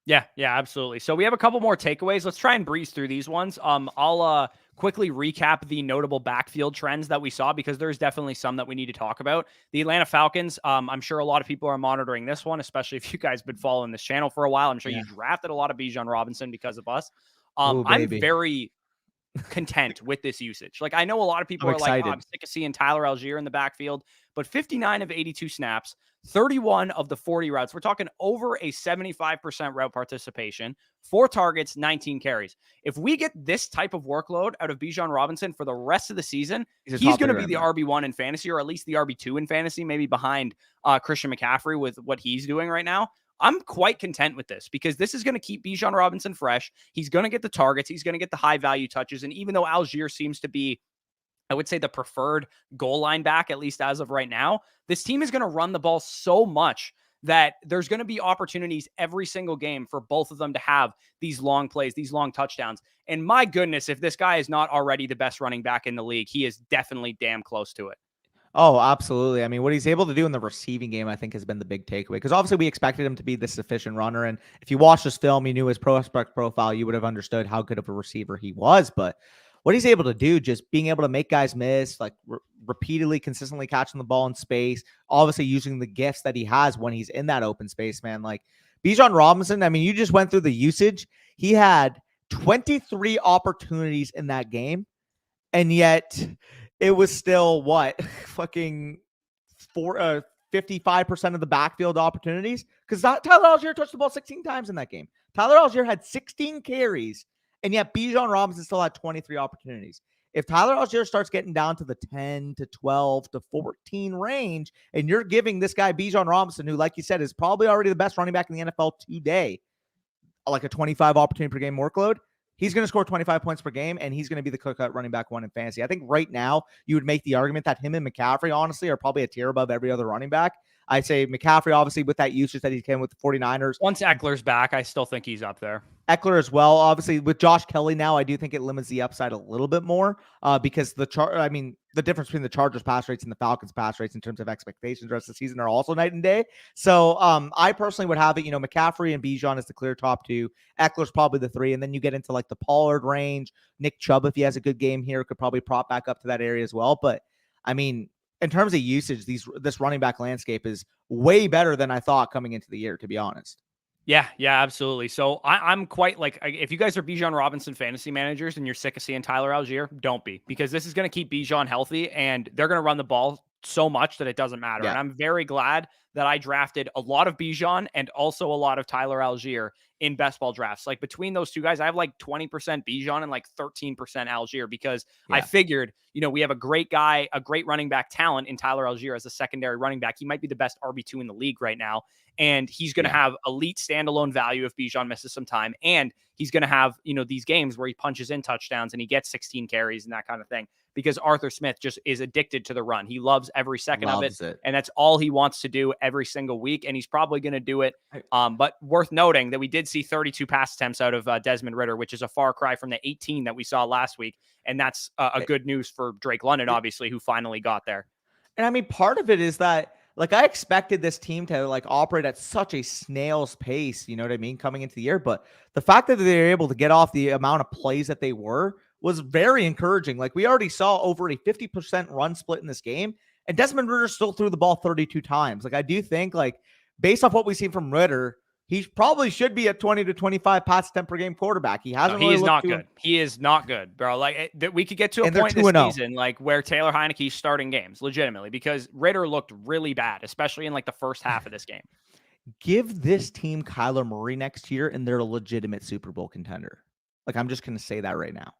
Yeah, absolutely. So we have a couple more takeaways. Let's try and breeze through these ones. I'll quickly recap the notable backfield trends that we saw, because there's definitely some that we need to talk about. The Atlanta Falcons, I'm sure a lot of people are monitoring this one, especially if you guys have been following this channel for a while. I'm sure you drafted a lot of Bijan Robinson because of us. I'm very content with this usage. Like, I know a lot of people are like, oh, I'm sick of seeing Tyler Algier in the backfield, but 59 of 82 snaps, 31 of the 40 routes. We're talking over a 75% route participation, 4 targets, 19 carries. If we get this type of workload out of Bijan Robinson for the rest of the season, he's going to be the RB1 in fantasy, or at least the RB2 in fantasy, maybe behind Christian McCaffrey with what he's doing right now. I'm quite content with this, because this is going to keep Bijan Robinson fresh. He's going to get the targets. He's going to get the high value touches. And even though Algier seems to be, I would say, the preferred goal line back, at least as of right now, this team is going to run the ball so much that there's going to be opportunities every single game for both of them to have these long plays, these long touchdowns. And my goodness, if this guy is not already the best running back in the league, he is definitely damn close to it. Oh, absolutely. I mean, what he's able to do in the receiving game, I think, has been the big takeaway, because obviously we expected him to be this efficient runner. And if you watch this film, you knew his prospect profile, you would have understood how good of a receiver he was. But what he's able to do, just being able to make guys miss, like repeatedly, consistently catching the ball in space, obviously using the gifts that he has when he's in that open space, man. Like Bijan Robinson, I mean, you just went through the usage. He had 23 opportunities in that game, and yet it was still fucking 55% of the backfield opportunities, because Tyler Algier touched the ball 16 times in that game. Tyler Algier had 16 carries, and yet Bijan Robinson still had 23 opportunities. If Tyler Algier starts getting down to the 10 to 12 to 14 range, and you're giving this guy Bijan Robinson, who, like you said, is probably already the best running back in the NFL today, like a 25 opportunity per game workload, he's going to score 25 points per game, and he's going to be the clear-cut running back 1 in fantasy. I think right now you would make the argument that him and McCaffrey, honestly, are probably a tier above every other running back. I'd say McCaffrey, obviously, with that usage that he came with the 49ers. Once Eckler's back, I still think he's up there. Eckler as well. Obviously, with Josh Kelly now, I do think it limits the upside a little bit more because the difference between the Chargers pass rates and the Falcons pass rates in terms of expectations the rest of the season are also night and day. So I personally would have it, McCaffrey and Bijan is the clear top 2. Eckler's probably the 3. And then you get into like the Pollard range. Nick Chubb, if he has a good game here, could probably prop back up to that area as well. But I mean, in terms of usage, this running back landscape is way better than I thought coming into the year, to be honest. Yeah, absolutely. So I'm quite like, if you guys are Bijan Robinson fantasy managers and you're sick of seeing Tyler Algier, don't be, because this is going to keep Bijan healthy, and they're going to run the ball so much that it doesn't matter. Yeah. And I'm very glad that I drafted a lot of Bijan and also a lot of Tyler Algier in best ball drafts. Like between those two guys, I have like 20% Bijan and like 13% Algier, because I figured, we have a great guy, a great running back talent in Tyler Algier as a secondary running back. He might be the best RB2 in the league right now. And he's going to have elite standalone value if Bijan misses some time. And he's going to have, these games where he punches in touchdowns and he gets 16 carries and that kind of thing, because Arthur Smith just is addicted to the run. He loves every second of it. And that's all he wants to do every single week. And he's probably going to do it. But worth noting that we did see 32 pass attempts out of Desmond Ridder, which is a far cry from the 18 that we saw last week. And that's a good news for Drake London, obviously, who finally got there. And I mean, part of it is that, like, I expected this team to like operate at such a snail's pace, you know what I mean, coming into the year. But the fact that they were able to get off the amount of plays that they were was very encouraging. Like, we already saw over a 50% run split in this game, and Desmond Ridder still threw the ball 32 times. Like, I do think, like, based off what we've seen from Ridder, he probably should be a 20 to 25 pass attempt per game quarterback. He hasn't. He is not good. He is not good, bro. Like, we could get to a point this season, like, where Taylor Heineke's starting games legitimately, because Ridder looked really bad, especially in like the first half of this game. Give this team Kyler Murray next year, and they're a legitimate Super Bowl contender. Like, I'm just going to say that right now.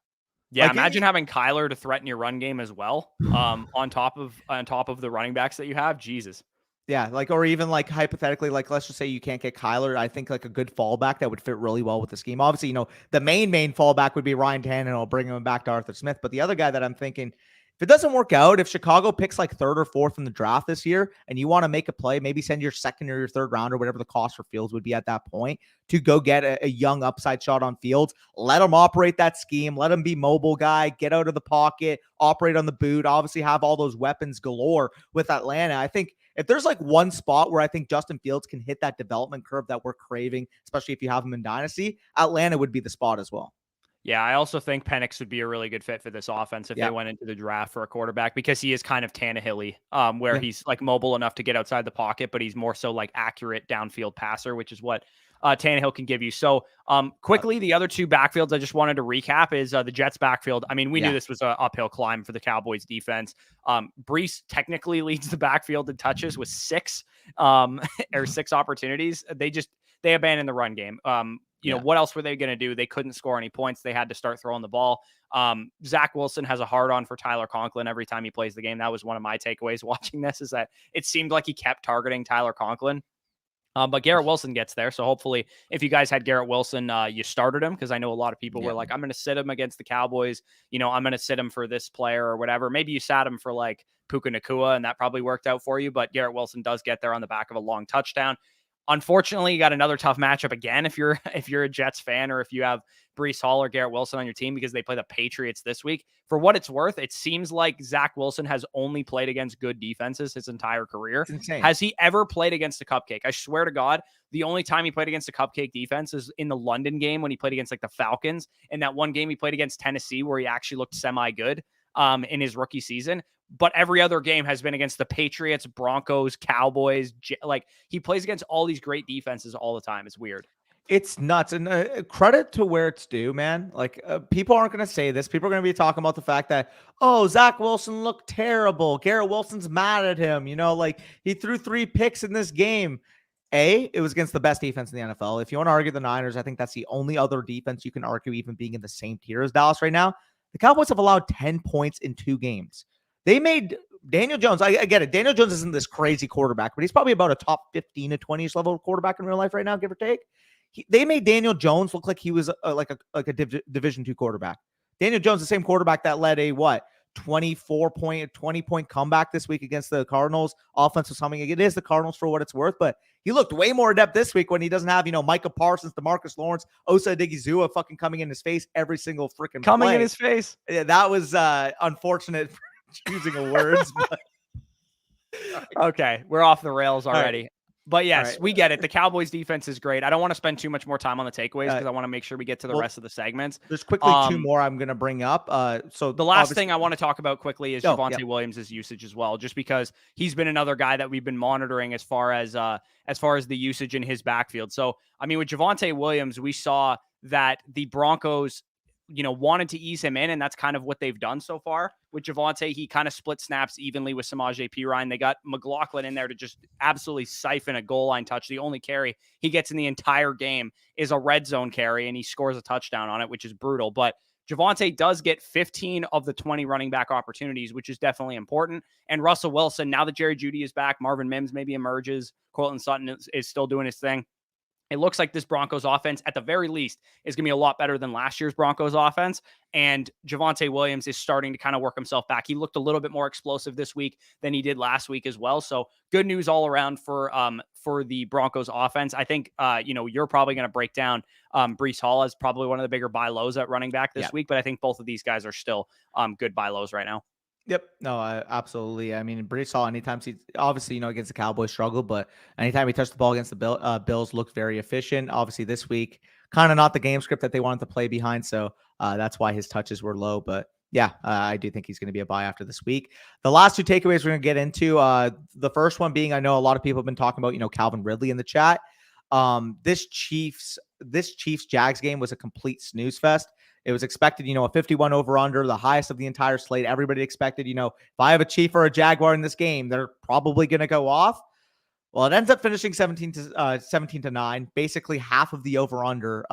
Yeah, like, imagine having Kyler to threaten your run game as well, on top of the running backs that you have. Jesus. Yeah, like, or even like hypothetically, like, let's just say you can't get Kyler. I think like a good fallback that would fit really well with the scheme. Obviously, the main fallback would be Ryan Tannehill, bringing him back to Arthur Smith. But the other guy that I'm thinking If it doesn't work out, if Chicago picks like third or fourth in the draft this year and you want to make a play, maybe send your second or your third round or whatever the cost for Fields would be at that point to go get a young upside shot on Fields. Let him operate that scheme. Let him be mobile guy, get out of the pocket, operate on the boot, obviously have all those weapons galore with Atlanta. I think if there's like one spot where I think Justin Fields can hit that development curve that we're craving, especially if you have him in Dynasty, Atlanta would be the spot as well. Yeah, I also think Penix would be a really good fit for this offense if they went into the draft for a quarterback, because he is kind of Tannehill-y, where he's like mobile enough to get outside the pocket, but he's more so like accurate downfield passer, which is what Tannehill can give you. So quickly, the other two backfields I just wanted to recap is the Jets backfield. I mean, we knew this was an uphill climb for the Cowboys defense. Brees technically leads the backfield in touches with 6 opportunities. They abandoned the run game. You know, what else were they going to do? They couldn't score any points. They had to start throwing the ball. Zach Wilson has a hard on for Tyler Conklin every time he plays the game. That was one of my takeaways watching this, is that it seemed like he kept targeting Tyler Conklin. But Garrett Wilson gets there. So hopefully if you guys had Garrett Wilson, you started him, because I know a lot of people were like, I'm going to sit him against the Cowboys. You know, I'm going to sit him for this player or whatever. Maybe you sat him for like Puka Nacua and that probably worked out for you. But Garrett Wilson does get there on the back of a long touchdown. Unfortunately, you got another tough matchup again if you're a Jets fan, or if you have Breece Hall or Garrett Wilson on your team, because they play the Patriots this week. For what it's worth, it seems like Zach Wilson has only played against good defenses his entire career. Has he ever played against a cupcake? I swear to God, the only time he played against a cupcake defense is in the London game when he played against like the Falcons, and that one game he played against Tennessee where he actually looked semi-good in his rookie season. But every other game has been against the Patriots, Broncos, Cowboys. Like, he plays against all these great defenses all the time. It's weird. It's nuts. And credit to where it's due, man. Like, people aren't going to say this. People are going to be talking about the fact that, oh, Zach Wilson looked terrible. Garrett Wilson's mad at him. You know, like, he threw 3 picks in this game. It was against the best defense in the NFL. If you want to argue the Niners, I think that's the only other defense you can argue even being in the same tier as Dallas right now. The Cowboys have allowed 10 points in 2 games. They made Daniel Jones. I get it. Daniel Jones isn't this crazy quarterback, but he's probably about a top 15 to 20ish level quarterback in real life right now, give or take. They made Daniel Jones look like he was a Division II quarterback. Daniel Jones, the same quarterback that led a 20 point comeback this week against the Cardinals. Offense was something. It is the Cardinals for what it's worth, but he looked way more adept this week when he doesn't have, Micah Parsons, DeMarcus Lawrence, Osa Odigizua fucking coming in his face every single freaking play. In his face. Yeah, that was unfortunate for choosing of words. But... Okay, we're off the rails already. Right. But yes, right. We get it. The Cowboys defense is great. I don't want to spend too much more time on the takeaways because I want to make sure we get to the rest of the segments. There's quickly 2 more I'm going to bring up. So the last thing I want to talk about quickly is Javonte Williams' usage as well, just because he's been another guy that we've been monitoring as far as the usage in his backfield. So, I mean, with Javonte Williams, we saw that the Broncos wanted to ease him in, and that's kind of what they've done so far. With Javonte, he kind of split snaps evenly with Samaje Perine. They got McLaughlin in there to just absolutely siphon a goal line touch. The only carry he gets in the entire game is a red zone carry, and he scores a touchdown on it, which is brutal. But Javonte does get 15 of the 20 running back opportunities, which is definitely important. And Russell Wilson, now that Jerry Jeudy is back, Marvin Mims maybe emerges, Courtland Sutton is still doing his thing. It looks like this Broncos offense, at the very least, is going to be a lot better than last year's Broncos offense. And Javonte Williams is starting to kind of work himself back. He looked a little bit more explosive this week than he did last week as well. So good news all around for the Broncos offense. I think, you're probably going to break down Breece Hall as probably one of the bigger buy lows at running back this week. But I think both of these guys are still good buy lows right now. Yep. No, absolutely. I mean, Breece Hall, anytime he obviously, against the Cowboys struggled, but anytime he touched the ball against the Bills, looked very efficient. Obviously this week, kind of not the game script that they wanted to play behind. So that's why his touches were low, but yeah, I do think he's going to be a buy after this week. The last 2 takeaways we're going to get into, the first one being, I know a lot of people have been talking about, Calvin Ridley in the chat. This Chiefs Jags game was a complete snooze fest. It was expected, a 51 over under, the highest of the entire slate. Everybody expected, if I have a Chief or a Jaguar in this game, they're probably going to go off. Well, it ends up finishing 17-9, basically half of the over under,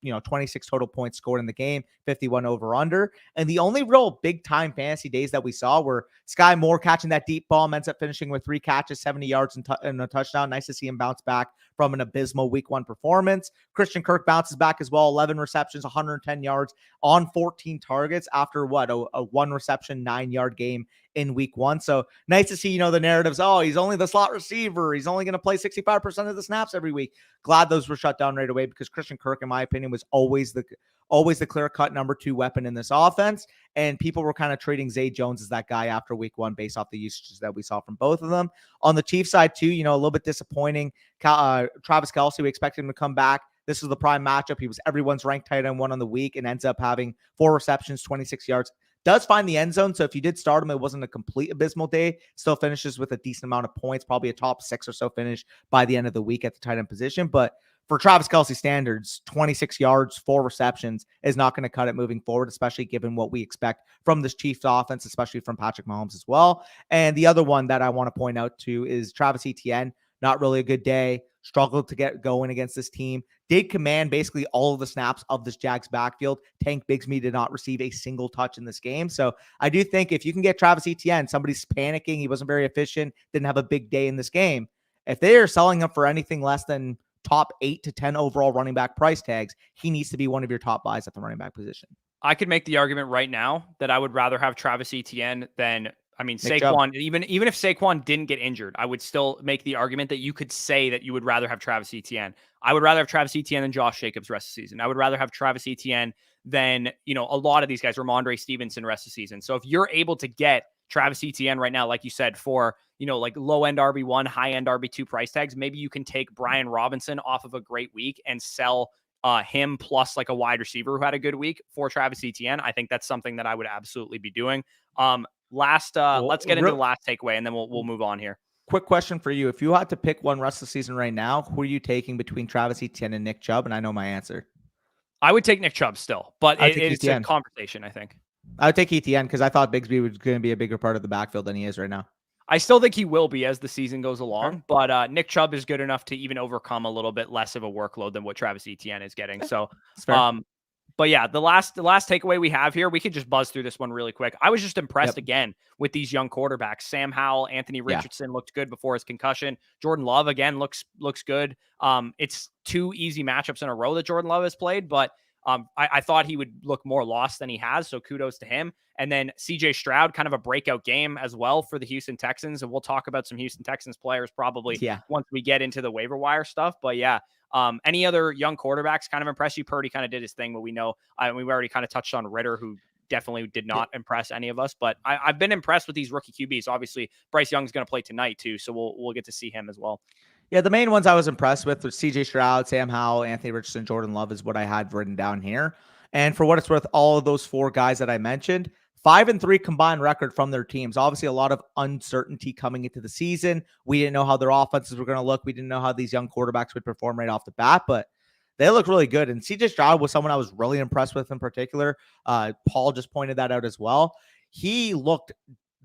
26 total points scored in the game, 51 over under. And the only real big time fantasy days that we saw were Sky Moore catching that deep ball, ends up finishing with 3 catches, 70 yards and a touchdown. Nice to see him bounce back from an abysmal week 1 performance. Christian Kirk bounces back as well, 11 receptions, 110 yards on 14 targets after a 1 reception, 9-yard game in week 1. So nice to see, the narratives. Oh, he's only the slot receiver. He's only going to play 65% of the snaps every week. Glad those were shut down right away, because Christian Kirk, in my opinion, was always the clear-cut number 2 weapon in this offense. And people were kind of treating Zay Jones as that guy after week 1 based off the usages that we saw from both of them. On the Chiefs side too, a little bit disappointing. Travis Kelce, we expected him to come back. This was the prime matchup. He was everyone's ranked tight end 1 on the week and ends up having 4 receptions, 26 yards. Does find the end zone. So if you did start him, it wasn't a complete abysmal day. Still finishes with a decent amount of points, probably a top 6 or so finish by the end of the week at the tight end position. But for Travis Kelce standards, 26 yards, 4 receptions is not going to cut it moving forward, especially given what we expect from this Chiefs offense, especially from Patrick Mahomes as well. And the other one that I want to point out too is Travis Etienne. Not really a good day. Struggled to get going against this team. Did command basically all of the snaps of this Jags backfield. Tank Bigsby did not receive a single touch in this game. So I do think if you can get Travis Etienne, somebody's panicking, he wasn't very efficient, didn't have a big day in this game. If they are selling him for anything less than top 8 to 10 overall running back price tags, he needs to be one of your top buys at the running back position. I could make the argument right now that I would rather have Travis Etienne than Saquon. Chubb. Even if Saquon didn't get injured, I would still make the argument that you could say that you would rather have Travis Etienne. I would rather have Travis Etienne than Josh Jacobs rest of the season. I would rather have Travis Etienne than, a lot of these guys, Ramondre Stevenson rest of the season. So if you're able to get Travis Etienne right now, like you said, for, like low end RB1, high end RB2 price tags, maybe you can take Brian Robinson off of a great week and sell him plus like a wide receiver who had a good week for Travis Etienne. I think that's something that I would absolutely be doing. Let's get into the last takeaway, and then we'll move on here. Quick question for you. If you had to pick one rest of the season right now, who are you taking between Travis Etienne and Nick Chubb? And I know my answer. I would take Nick Chubb still, but it's a conversation, I think. I would take Etienne because I thought Bigsby was going to be a bigger part of the backfield than he is right now. I still think he will be as the season goes along, but Nick Chubb is good enough to even overcome a little bit less of a workload than what Travis Etienne is getting. So, but yeah, the last takeaway we have here, we could just buzz through this one really quick. I was just impressed again with these young quarterbacks. Sam Howell, Anthony Richardson looked good before his concussion. Jordan Love again looks good. It's 2 easy matchups in a row that Jordan Love has played, but I thought he would look more lost than he has, so kudos to him. And then CJ Stroud, kind of a breakout game as well for the Houston Texans, and we'll talk about some Houston Texans players probably once we get into the waiver wire stuff. But yeah, any other young quarterbacks kind of impress you? Purdy kind of did his thing, but we know we've already kind of touched on Ritter, who definitely did not impress any of us. But I've been impressed with these rookie QBs. Obviously, Bryce Young's going to play tonight too, so we'll get to see him as well. Yeah, the main ones I was impressed with were CJ Stroud, Sam Howell, Anthony Richardson, Jordan Love is what I had written down here. And for what it's worth, all of those 4 guys that I mentioned, 5-3 combined record from their teams. Obviously, a lot of uncertainty coming into the season. We didn't know how their offenses were going to look. We didn't know how these young quarterbacks would perform right off the bat, but they look really good. And CJ Stroud was someone I was really impressed with in particular. Paul just pointed that out as well. He looked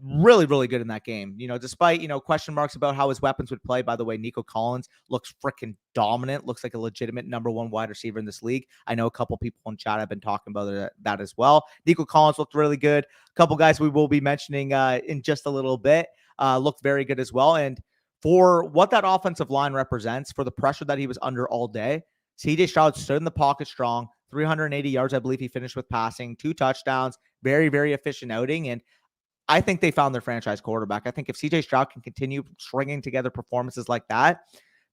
really, really good in that game. Despite, question marks about how his weapons would play. By the way, Nico Collins looks freaking dominant. Looks like a legitimate number 1 wide receiver in this league. I know a couple people in chat have been talking about that as well. Nico Collins looked really good. A couple guys we will be mentioning in just a little bit looked very good as well. And for what that offensive line represents, for the pressure that he was under all day, CJ Stroud stood in the pocket strong, 380 yards, I believe he finished with passing, 2 touchdowns, very, very efficient outing. And I think they found their franchise quarterback. I think if CJ Stroud can continue stringing together performances like that,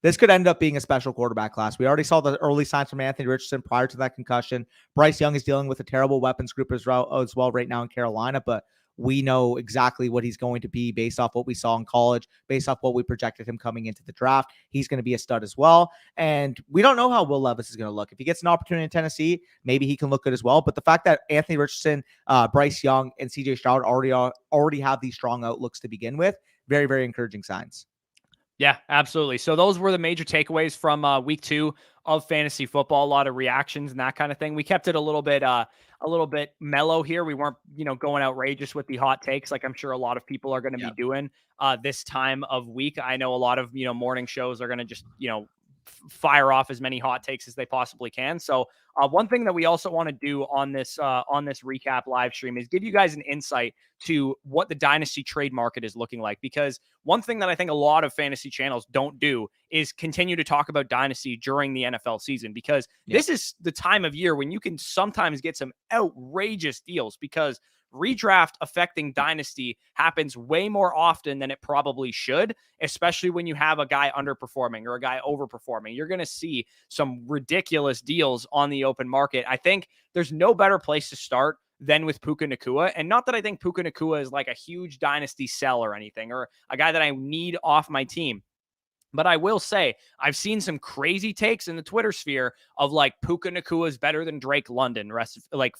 this could end up being a special quarterback class. We already saw the early signs from Anthony Richardson prior to that concussion. Bryce Young is dealing with a terrible weapons group as well right now in Carolina, but we know exactly what he's going to be based off what we saw in college, based off what we projected him coming into the draft. He's going to be a stud as well. And we don't know how Will Levis is going to look. If he gets an opportunity in Tennessee, maybe he can look good as well. But the fact that Anthony Richardson, Bryce Young, and CJ Stroud already have these strong outlooks to begin with, very, very encouraging signs. Yeah, absolutely. So those were the major takeaways from week 2 of fantasy football, a lot of reactions and that kind of thing. We kept it a little bit mellow here. We weren't, going outrageous with the hot takes like I'm sure a lot of people are going to be doing this time of week. I know a lot of, morning shows are going to just, fire off as many hot takes as they possibly can. So one thing that we also want to do on this recap live stream is give you guys an insight to what the dynasty trade market is looking like. Because one thing that I think a lot of fantasy channels don't do is continue to talk about dynasty during the NFL season, because this is the time of year when you can sometimes get some outrageous deals, because redraft affecting dynasty happens way more often than it probably should, especially when you have a guy underperforming or a guy overperforming. You're going to see some ridiculous deals on the open market. I think there's no better place to start than with Puka Nacua. And not that I think Puka Nacua is like a huge dynasty sell or anything, or a guy that I need off my team. But I will say, I've seen some crazy takes in the Twitter sphere of like Puka Nacua is better than Drake London,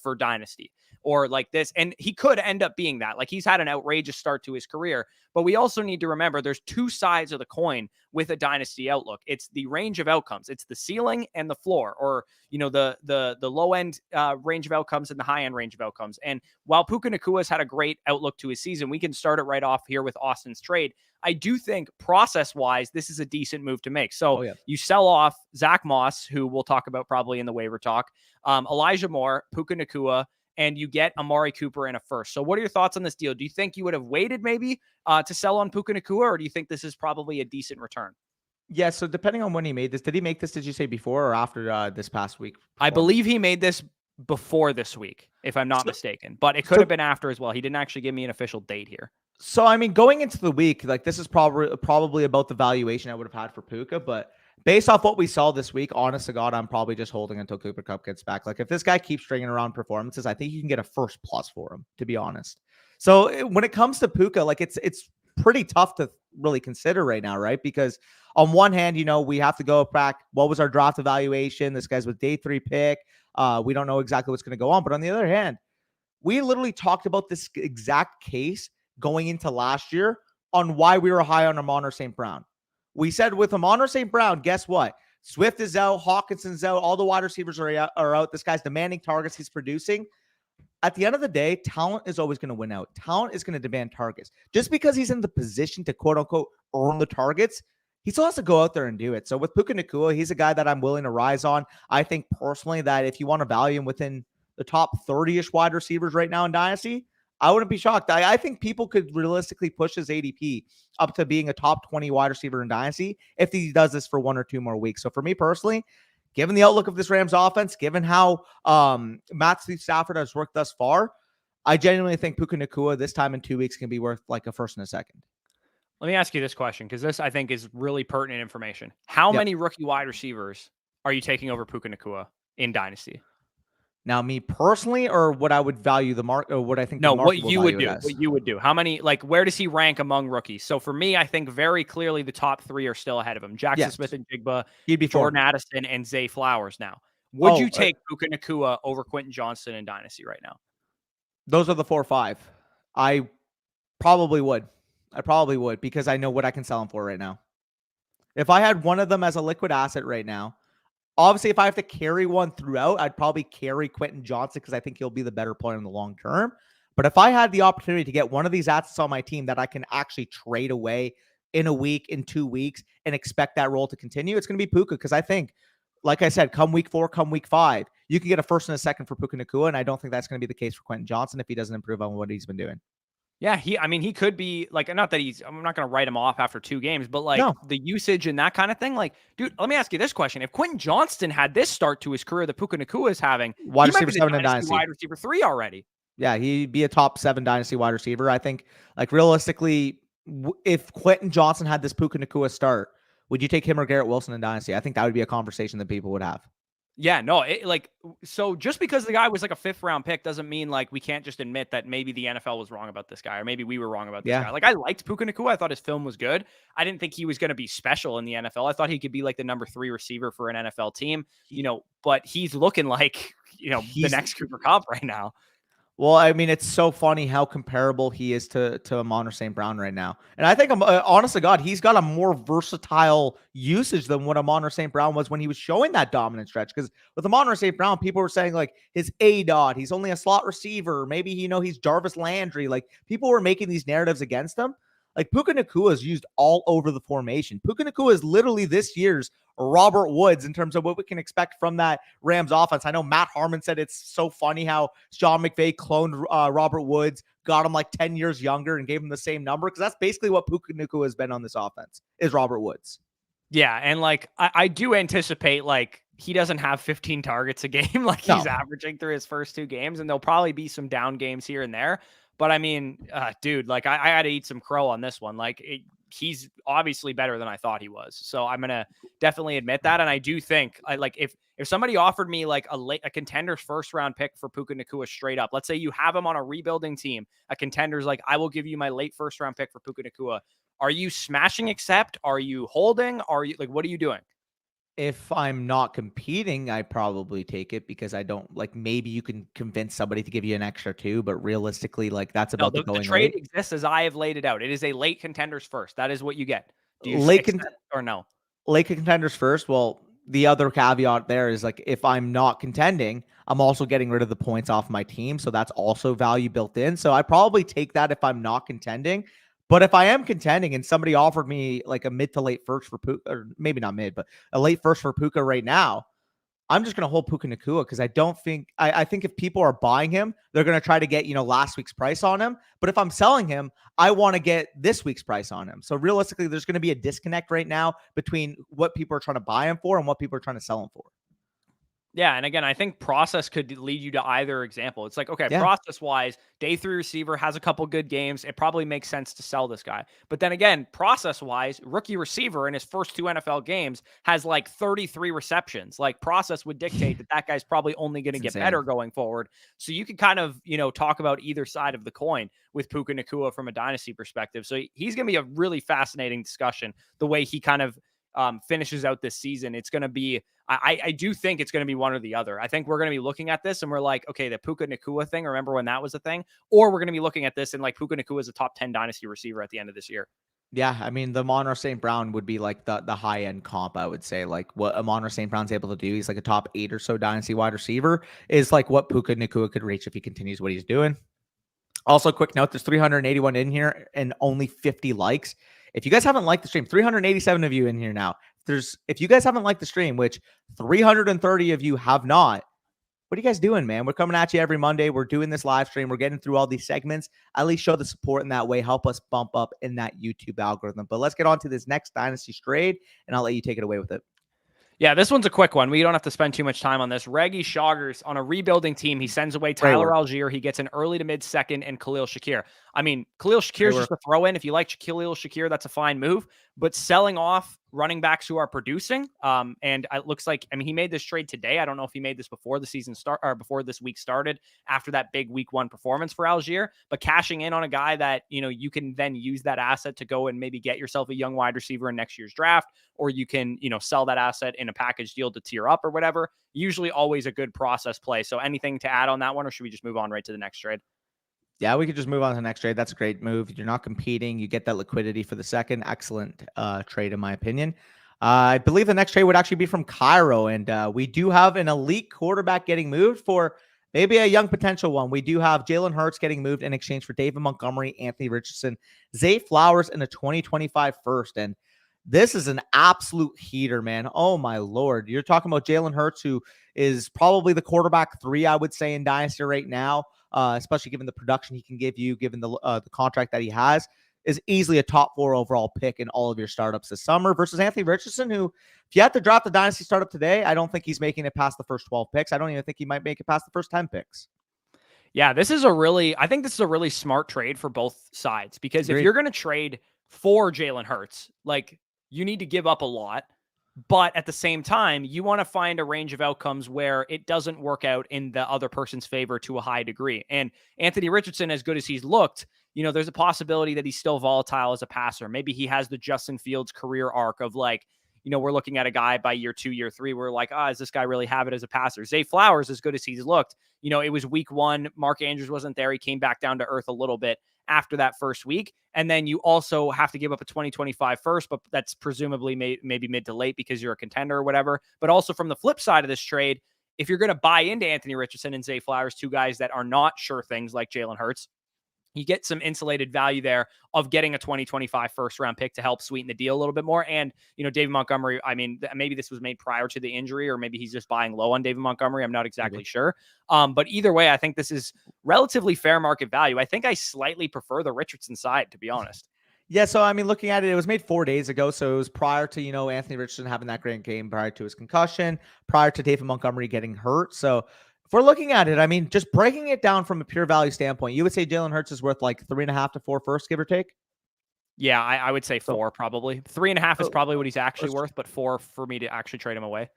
for dynasty, or like this. And he could end up being that. Like, he's had an outrageous start to his career. But we also need to remember there's two sides of the coin with a dynasty outlook. It's the range of outcomes. It's the ceiling and the floor, or, the low end range of outcomes and the high end range of outcomes. And while Puka Nacua has had a great outlook to his season, we can start it right off here with Austin's trade. I do think process-wise, this is a decent move to make. So you sell off Zach Moss, who we'll talk about probably in the waiver talk, Elijah Moore, Puka Nacua, and you get Amari Cooper in a first. So what are your thoughts on this deal? Do you think you would have waited maybe to sell on Puka Nacua, or do you think this is probably a decent return? Yeah, so depending on when he made this, did he make this, did you say before or after this past week? I believe he made this before this week, if I'm not mistaken, but it could have been after as well. He didn't actually give me an official date here. So, I mean, going into the week, like, this is probably about the valuation I would have had for Puka, but based off what we saw this week, honest to God, I'm probably just holding until Cooper Kupp gets back. Like, if this guy keeps stringing around performances, I think you can get a first plus for him, to be honest. So when it comes to Puka, like, it's pretty tough to really consider right now, right? Because on one hand, we have to go back. What was our draft evaluation? This guy's with day 3 pick. We don't know exactly what's going to go on. But on the other hand, we literally talked about this exact case going into last year on why we were high on Amon St. Brown. We said with Amon St. Brown, guess what? Swift is out, Hawkinson's out, all the wide receivers are out. This guy's demanding targets, he's producing. At the end of the day, talent is always going to win out. Talent is going to demand targets. Just because he's in the position to quote unquote earn the targets, he still has to go out there and do it. So with Puka Nacua, he's a guy that I'm willing to rise on. I think personally that if you want to value him within the top 30-ish wide receivers right now in Dynasty, I wouldn't be shocked. I think people could realistically push his ADP up to being a top 20 wide receiver in Dynasty if he does this for 1 or 2 more weeks. So for me personally, given the outlook of this Rams offense, given how Matthew Stafford has worked thus far, I genuinely think Puka Nacua this time in 2 weeks can be worth like a first and a second. Let me ask you this question, because this I think is really pertinent information. How many rookie wide receivers are you taking over Puka Nacua in Dynasty? Now, me personally, or what I would value the mark, or what I think. No, what you would do. What you would do. How many? Like, where does he rank among rookies? So for me, I think very clearly the top 3 are still ahead of him: Jackson Smith and Jigba, he'd be Jordan Addison, and Zay Flowers. Now, would you take Puka Nacua over Quentin Johnston in Dynasty right now? Those are the 4 or 5. I probably would. Because I know what I can sell him for right now. If I had one of them as a liquid asset right now. Obviously, if I have to carry one throughout, I'd probably carry Quentin Johnston because I think he'll be the better player in the long term. But if I had the opportunity to get one of these assets on my team that I can actually trade away in a week, in 2 weeks, and expect that role to continue, it's going to be Puka. Because I think, like I said, come week 4, come week 5, you can get a first and a second for Puka Nacua, and I don't think that's going to be the case for Quentin Johnston if he doesn't improve on what he's been doing. Yeah, he could be like, not that I'm not going to write him off after 2 games, but like the usage and that kind of thing. Like, dude, let me ask you this question. If Quentin Johnston had this start to his career that Puka Nacua is having, wide receiver 7 in Dynasty. Wide receiver 3 already. Yeah, he'd be a top 7 Dynasty wide receiver. I think, like, realistically, if Quentin Johnston had this Puka Nacua start, would you take him or Garrett Wilson in Dynasty? I think that would be a conversation that people would have. Yeah, no, so just because the guy was like a 5th round pick doesn't mean like we can't just admit that maybe the NFL was wrong about this guy, or maybe we were wrong about this guy. Like, I liked Puka Nacua. I thought his film was good. I didn't think he was going to be special in the NFL. I thought he could be like the number 3 receiver for an NFL team, but he's looking like, the next Cooper Kupp right now. Well, I mean, it's so funny how comparable he is to Amon St. Brown right now. And I think, honest to God, he's got a more versatile usage than what Amon St. Brown was when he was showing that dominant stretch. Because with Amon St. Brown, people were saying, like, his A-dot, he's only a slot receiver. Maybe, he's Jarvis Landry. Like, people were making these narratives against him. Like, Puka Nacua is used all over the formation. Puka Nacua is literally this year's Robert Woods in terms of what we can expect from that Rams offense. I know Matt Harmon said it's so funny how Sean McVay cloned Robert Woods, got him like 10 years younger and gave him the same number, because that's basically what Puka Nacua has been on this offense, is Robert Woods. Yeah, and like I do anticipate like he doesn't have 15 targets a game like he's averaging through his first 2 games, and there'll probably be some down games here and there. But I mean, dude, like I had to eat some crow on this one. Like he's obviously better than I thought he was. So I'm gonna definitely admit that. And I do think like if somebody offered me like a contender's first round pick for Puka Nacua straight up, let's say you have him on a rebuilding team, a contender's like, I will give you my late first round pick for Puka Nacua. Are you smashing accept? Are you holding? Are you like, what are you doing? If I'm not competing, I probably take it, because I don't like, maybe you can convince somebody to give you an extra 2, but realistically, like, that's about the trade exists as I have laid it out. It is a late contenders first. That is what you get. Do you accept or no? Late contenders first. Well, the other caveat there is, like, if I'm not contending, I'm also getting rid of the points off my team. So that's also value built in. So I probably take that if I'm not contending. But if I am contending and somebody offered me like a mid to late first for Puka, or maybe not mid, but a late first for Puka right now, I'm just going to hold Puka Nacua, because I don't think I think if people are buying him, they're going to try to get, last week's price on him. But if I'm selling him, I want to get this week's price on him. So realistically, there's going to be a disconnect right now between what people are trying to buy him for and what people are trying to sell him for. Yeah, and again, I think process could lead you to either example. It's like, okay, process-wise, day 3 receiver has a couple good games. It probably makes sense to sell this guy. But then again, process-wise, rookie receiver in his first 2 NFL games has like 33 receptions. Like, process would dictate that guy's probably only going to get better going forward. So you can kind of, talk about either side of the coin with Puka Nacua from a dynasty perspective. So he's going to be a really fascinating discussion, the way he kind of finishes out this season. It's going to be, I do think it's going to be one or the other. I think we're going to be looking at this and we're like, okay, the Puka Nacua thing, remember when that was a thing? Or we're going to be looking at this and like Puka Nacua is a top 10 dynasty receiver at the end of this year. Yeah, I mean, the Amon St. Brown would be like the high end comp, I would say. Like, what Amon St. Brown's able to do, he's like a top 8 or so dynasty wide receiver, is like what Puka Nacua could reach if he continues what he's doing. Also, quick note, there's 381 in here and only 50 likes. If you guys haven't liked the stream, 387 of you in here now. If you guys haven't liked the stream, which 330 of you have not, what are you guys doing, man? We're coming at you every Monday. We're doing this live stream. We're getting through all these segments. At least show the support in that way. Help us bump up in that YouTube algorithm. But let's get on to this next Dynasty trade, and I'll let you take it away with it. Yeah, this one's a quick one. We don't have to spend too much time on this. Reggie Shoggers on a rebuilding team. He sends away Tyler Algier. He gets an early to mid second and Khalil Shakir. I mean, Khalil Shakir is just a throw in. If you like Khalil Shakir, that's a fine move. But selling off running backs who are producing, and it looks like, I mean, he made this trade today. I don't know if he made this before the season start or before this week started, after that big week 1 performance for Algier. But cashing in on a guy that, you can then use that asset to go and maybe get yourself a young wide receiver in next year's draft, or you can, sell that asset in a package deal to tier up or whatever. Usually always a good process play. So anything to add on that one, or should we just move on right to the next trade? Yeah, we could just move on to the next trade. That's a great move. You're not competing. You get that liquidity for the second. Excellent trade, in my opinion. I believe the next trade would actually be from Cairo, and we do have an elite quarterback getting moved for maybe a young potential one. We do have Jalen Hurts getting moved in exchange for David Montgomery, Anthony Richardson, Zay Flowers, and a 2025 first. And this is an absolute heater, man. Oh, my Lord. You're talking about Jalen Hurts, who is probably the quarterback 3, I would say, in Dynasty right now. Especially given the production he can give you, given the contract that he has, is easily a top 4 overall pick in all of your startups this summer, versus Anthony Richardson, who, if you had to drop the Dynasty startup today, I don't think he's making it past the first 12 picks. I don't even think he might make it past the first 10 picks. Yeah, I think this is a really smart trade for both sides, because if you're going to trade for Jalen Hurts, like, you need to give up a lot. But at the same time, you want to find a range of outcomes where it doesn't work out in the other person's favor to a high degree. And Anthony Richardson, as good as he's looked, there's a possibility that he's still volatile as a passer. Maybe he has the Justin Fields career arc of like, we're looking at a guy by year 2, year 3. We're like, is this guy really have it as a passer? Zay Flowers, as good as he's looked, it was week 1. Mark Andrews wasn't there. He came back down to earth a little bit after that first week. And then you also have to give up a 2025 first, but that's presumably maybe mid to late because you're a contender or whatever. But also from the flip side of this trade, if you're going to buy into Anthony Richardson and Zay Flowers, 2 guys that are not sure things like Jalen Hurts, you get some insulated value there of getting a 2025 first round pick to help sweeten the deal a little bit more. And, David Montgomery, I mean, maybe this was made prior to the injury, or maybe he's just buying low on David Montgomery. I'm not exactly sure. But either way, I think this is relatively fair market value. I think I slightly prefer the Richardson side, to be honest. Yeah, so I mean, looking at it, it was made 4 days ago, so it was prior to Anthony Richardson having that great game, prior to his concussion, prior to David Montgomery getting hurt. So if we're looking at it, I mean, just breaking it down from a pure value standpoint, you would say Jalen Hurts is worth like 3.5 to 4 first, give or take. Yeah, I would say 4 probably. 3.5 is probably what he's actually worth, but 4 for me to actually trade him away.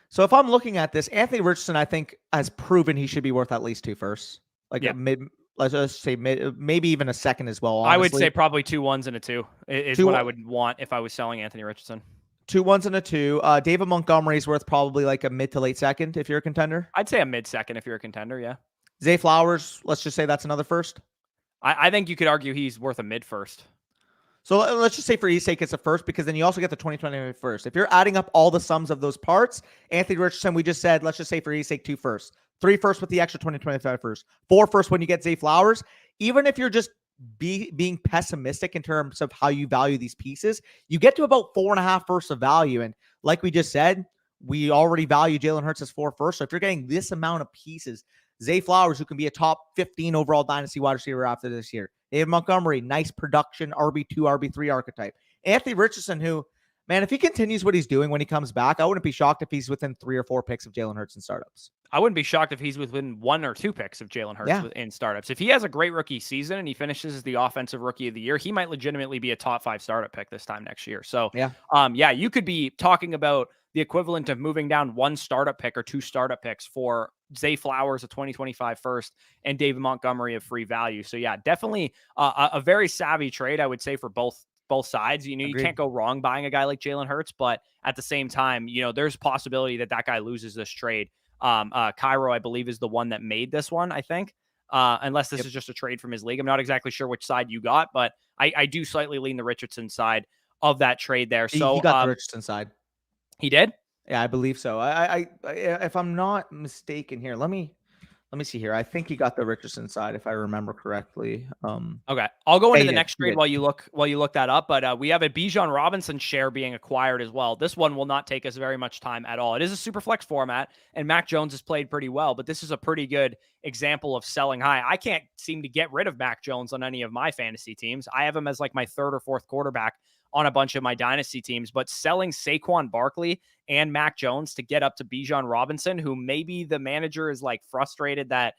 So if I'm looking at this, Anthony Richardson, I think, has proven he should be worth at least 2 firsts, like a mid. Let's just say maybe even a second as well. Honestly. I would say probably 2 1s and a 2 is what I would want if I was selling Anthony Richardson. 2 1s and a 2. David Montgomery is worth probably like a mid to late second if you're a contender. I'd say a mid second if you're a contender. Yeah. Zay Flowers, let's just say that's another first. I think you could argue he's worth a mid first. So let's just say for ease sake, it's a first, because then you also get the 2020 first. If you're adding up all the sums of those parts, Anthony Richardson, we just said, let's just say for ease sake, 2 firsts. 3 firsts with the extra 2025 first. 4 firsts when you get Zay Flowers. Even if you're just being pessimistic in terms of how you value these pieces, you get to about 4.5 firsts of value. And like we just said, we already value Jalen Hurts as 4 firsts. So if you're getting this amount of pieces, Zay Flowers, who can be a top 15 overall dynasty wide receiver after this year. David Montgomery, nice production, RB2, RB3 archetype. Anthony Richardson, who, man, if he continues what he's doing when he comes back, I wouldn't be shocked if he's within 3 or 4 picks of Jalen Hurts in startups. I wouldn't be shocked if he's within 1 or 2 picks of Jalen Hurts in startups. If he has a great rookie season and he finishes as the offensive rookie of the year, he might legitimately be a top 5 startup pick this time next year. So, you could be talking about the equivalent of moving down 1 startup pick or 2 startup picks for Zay Flowers, a 2025 first, and David Montgomery of free value. So, definitely a very savvy trade, I would say, for both sides. You can't go wrong buying a guy like Jalen Hurts, but at the same time, there's a possibility that guy loses this trade. Cairo, I believe, is the one that made this one, I think, unless this is just a trade from his league. I'm not exactly sure which side you got, but I do slightly lean the Richardson side of that trade there. So he got the Richardson side. He did? Yeah, I believe so. I if I'm not mistaken here, let me see here. I think he got the Richardson side, if I remember correctly. Okay, I'll go into the next trade while you look that up. But we have a Bijan Robinson share being acquired as well. This one will not take us very much time at all. It is a super flex format, and Mac Jones has played pretty well. But this is a pretty good example of selling high. I can't seem to get rid of Mac Jones on any of my fantasy teams. I have him as like my 3rd or 4th quarterback on a bunch of my dynasty teams, but selling Saquon Barkley and Mac Jones to get up to Bijan Robinson, who maybe the manager is like frustrated that,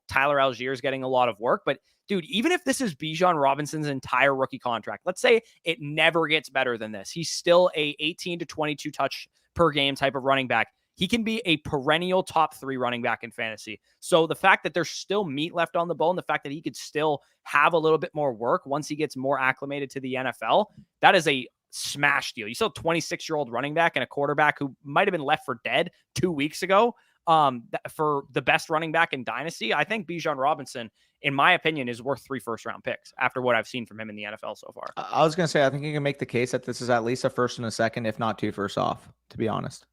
Tyler Algier is getting a lot of work. But dude, even if this is Bijan Robinson's entire rookie contract, let's say it never gets better than this, he's still a 18 to 22 touch per game type of running back. He can be a perennial top 3 running back in fantasy. So the fact that there's still meat left on the bone, the fact that he could still have a little bit more work once he gets more acclimated to the NFL, that is a smash deal. You still have a 26-year-old running back and a quarterback who might have been left for dead 2 weeks ago for the best running back in Dynasty. I think Bijan Robinson, in my opinion, is worth 3 first-round picks after what I've seen from him in the NFL so far. I was going to say, I think you can make the case that this is at least a first and a second, if not 2 firsts off, to be honest.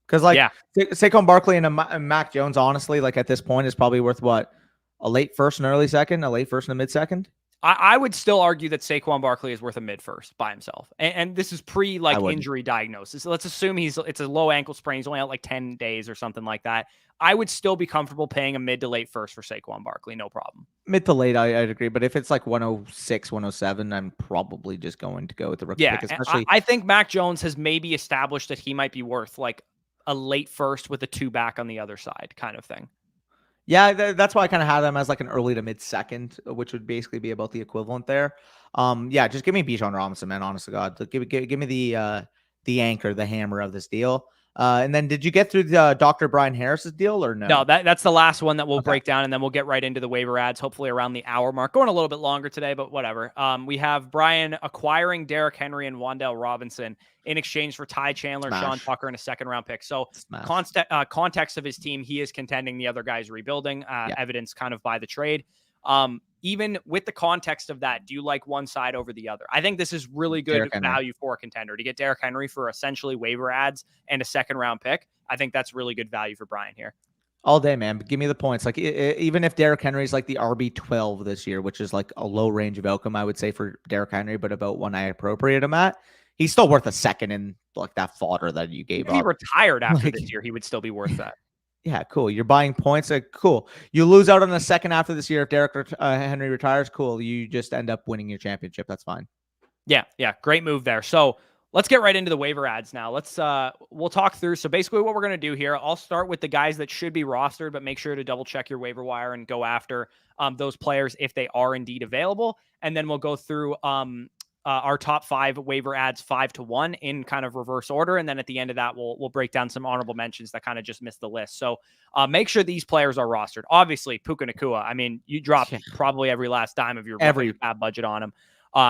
Because Saquon Barkley and Mac Jones, honestly, like at this point, is probably worth what? A late first and early second, a late first and a mid second? I would still argue that Saquon Barkley is worth a mid first by himself. And this is pre injury diagnosis. Let's assume it's a low ankle sprain. He's only out like 10 days or something like that. I would still be comfortable paying a mid to late first for Saquon Barkley. No problem. Mid to late, I'd agree. But if it's like 106, 107, I'm probably just going to go with the rookie pick. Especially... I think Mac Jones has maybe established that he might be worth like a late first with a 2 back on the other side kind of thing. Yeah, that's why I kind of have them as like an early to mid second, which would basically be about the equivalent there. Just give me Bijan Robinson, man. Honest to God, give me the anchor, the hammer of this deal. And then did you get through the Dr. Brian Harris's deal or no? No, that's the last one that we'll break down, and then we'll get right into the waiver ads, hopefully around the hour mark. Going a little bit longer today, but whatever. We have Brian acquiring Derrick Henry and Wan'Dale Robinson in exchange for Ty Chandler, Sean Tucker, and a second-round pick. So context of his team, he is contending, the other guy's rebuilding, evidence kind of by the trade. Even with the context of that, do you like one side over the other? I think this is really good value for a contender to get Derrick Henry for essentially waiver ads and a second-round pick. I think that's really good value for Brian here. All day, man. But give me the points. Like even if Derrick Henry is like the RB12 this year, which is like a low range of outcome, I would say for Derrick Henry, but about when I appropriate him at, he's still worth a second in like that fodder that you gave up. If he retired after this year, he would still be worth that. Yeah, cool. You're buying points. Cool. You lose out on a second after this year if Derrick Henry retires. Cool. You just end up winning your championship. That's fine. Yeah. Great move there. So let's get right into the waiver ads now. We'll talk through. So basically what we're going to do here, I'll start with the guys that should be rostered, but make sure to double check your waiver wire and go after those players if they are indeed available. And then we'll go through our top 5 waiver ads 5 to 1 in kind of reverse order. And then at the end of that, we'll break down some honorable mentions that kind of just missed the list. So make sure these players are rostered. Obviously, Puka Nacua. I mean, you drop probably every last dime of your fab budget on him.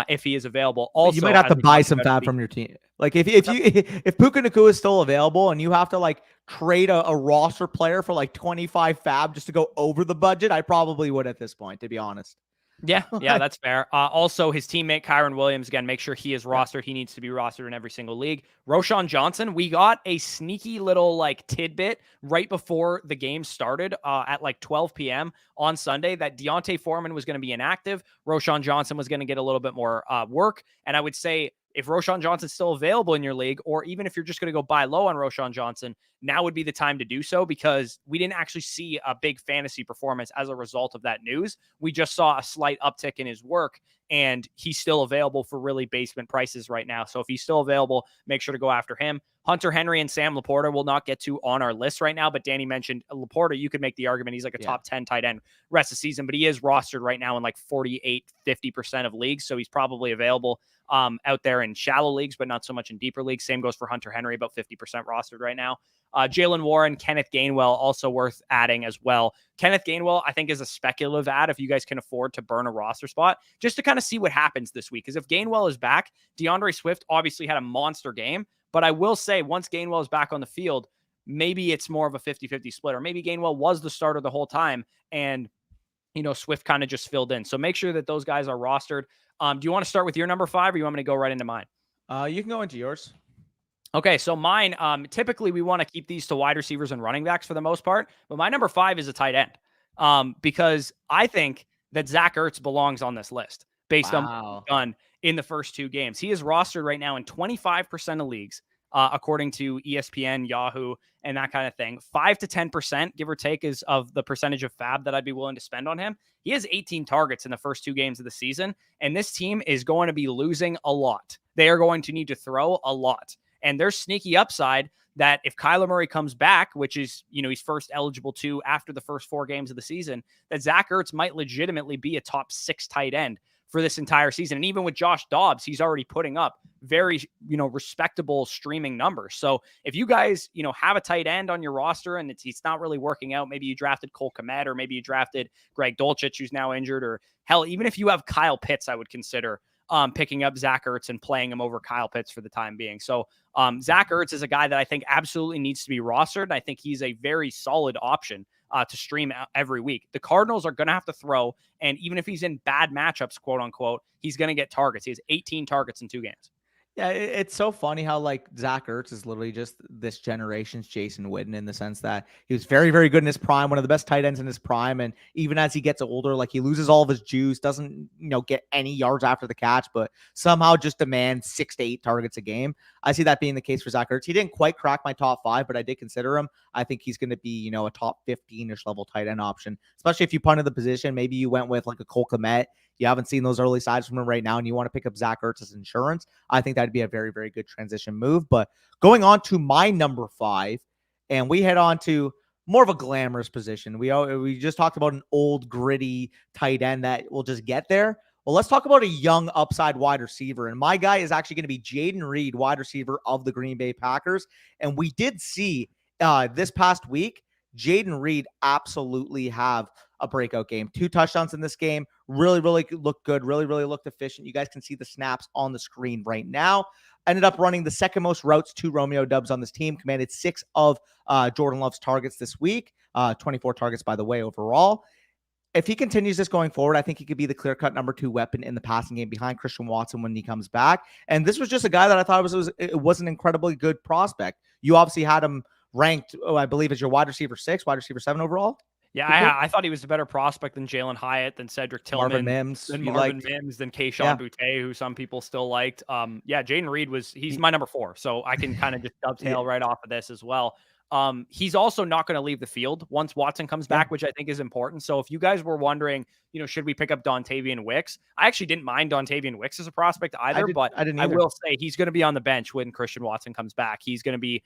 If he is available. Also, you might have to buy some fab from your team. Like if Puka Nacua is still available and you have to like trade a roster player for like 25 fab just to go over the budget, I probably would at this point, to be honest. Yeah, that's fair. Also, his teammate Kyron Williams, again, make sure he is rostered. He needs to be rostered in every single league. Roschon Johnson, we got a sneaky little like tidbit right before the game started at like 12 p.m. on Sunday that Deontay Foreman was going to be inactive. Roschon Johnson was going to get a little bit more work. And I would say if Roschon Johnson's still available in your league, or even if you're just going to go buy low on Roschon Johnson, now would be the time to do so, because we didn't actually see a big fantasy performance as a result of that news. We just saw a slight uptick in his work, and he's still available for really basement prices right now. So if he's still available, make sure to go after him. Hunter Henry and Sam Laporta will not get to on our list right now, but Danny mentioned Laporta. You could make the argument he's like a top 10 tight end rest of the season, but he is rostered right now in like 48-50% of leagues. So he's probably available out there in shallow leagues, but not so much in deeper leagues. Same goes for Hunter Henry, about 50% rostered right now. Jalen Warren, Kenneth Gainwell, also worth adding as well. Kenneth Gainwell, I think, is a speculative ad if you guys can afford to burn a roster spot, just to kind of see what happens this week. Because if Gainwell is back, DeAndre Swift obviously had a monster game, but I will say once Gainwell is back on the field, maybe it's more of a 50-50 split, or maybe Gainwell was the starter the whole time and Swift kind of just filled in. So make sure that those guys are rostered. Do you want to start with your number 5, or you want me to go right into mine? You can go into yours. Okay, so mine, typically we want to keep these to wide receivers and running backs for the most part, but my number 5 is a tight end, because I think that Zach Ertz belongs on this list based on what he's done in the first 2 games. He is rostered right now in 25% of leagues, according to ESPN, Yahoo, and that kind of thing. 5 to 10%, give or take, is of the percentage of fab that I'd be willing to spend on him. He has 18 targets in the first 2 games of the season, and this team is going to be losing a lot. They are going to need to throw a lot. And there's sneaky upside that if Kyler Murray comes back, which is, he's first eligible to after the first 4 games of the season, that Zach Ertz might legitimately be a top 6 tight end for this entire season. And even with Josh Dobbs, he's already putting up very, respectable streaming numbers. So if you guys, have a tight end on your roster and it's not really working out, maybe you drafted Cole Kmet, or maybe you drafted Greg Dulcich, who's now injured, or hell, even if you have Kyle Pitts, I would consider picking up Zach Ertz and playing him over Kyle Pitts for the time being. So Zach Ertz is a guy that I think absolutely needs to be rostered. I think he's a very solid option to stream every week. The Cardinals are going to have to throw, and even if he's in bad matchups, quote unquote, he's going to get targets. He has 18 targets in 2 games. Yeah, it's so funny how like Zach Ertz is literally just this generation's Jason Witten, in the sense that he was very, very good in his prime, one of the best tight ends in his prime. And even as he gets older, like he loses all of his juice, doesn't, get any yards after the catch, but somehow just demands 6 to 8 targets a game. I see that being the case for Zach Ertz. He didn't quite crack my top 5, but I did consider him. I think he's going to be, a top 15-ish level tight end option, especially if you punted the position. Maybe you went with like a Cole Kmet. You haven't seen those early sides from him right now, and you want to pick up Zach Ertz as insurance. I think that'd be a very, very good transition move. But going on to my number 5, and we head on to more of a glamorous position. We just talked about an old, gritty tight end that will just get there. Well, let's talk about a young upside wide receiver. And my guy is actually going to be Jaden Reed, wide receiver of the Green Bay Packers. And we did see this past week, Jaden Reed absolutely have a breakout game. 2 touchdowns in this game. Really, really looked good. Really, really looked efficient. You guys can see the snaps on the screen right now. Ended up running the second most routes to Romeo Doubs on this team. Commanded 6 of Jordan Love's targets this week. 24 targets, by the way, overall. If he continues this going forward, I think he could be the clear-cut number 2 weapon in the passing game behind Christian Watson when he comes back. And this was just a guy that I thought was an incredibly good prospect. You obviously had him ranked, I believe, as your wide receiver 6, wide receiver 7 overall. Yeah, I thought he was a better prospect than Jalen Hyatt, than Cedric Tillman, Mims, than Marvin Mims, than Kayshon Boutte, who some people still liked. Jaden Reed he's my number 4, so I can kind of just dovetail right off of this as well. He's also not going to leave the field once Watson comes back, which I think is important. So if you guys were wondering, should we pick up Dontavian Wicks? I actually didn't mind Dontavian Wicks as a prospect either, but I will say he's going to be on the bench when Christian Watson comes back. He's going to be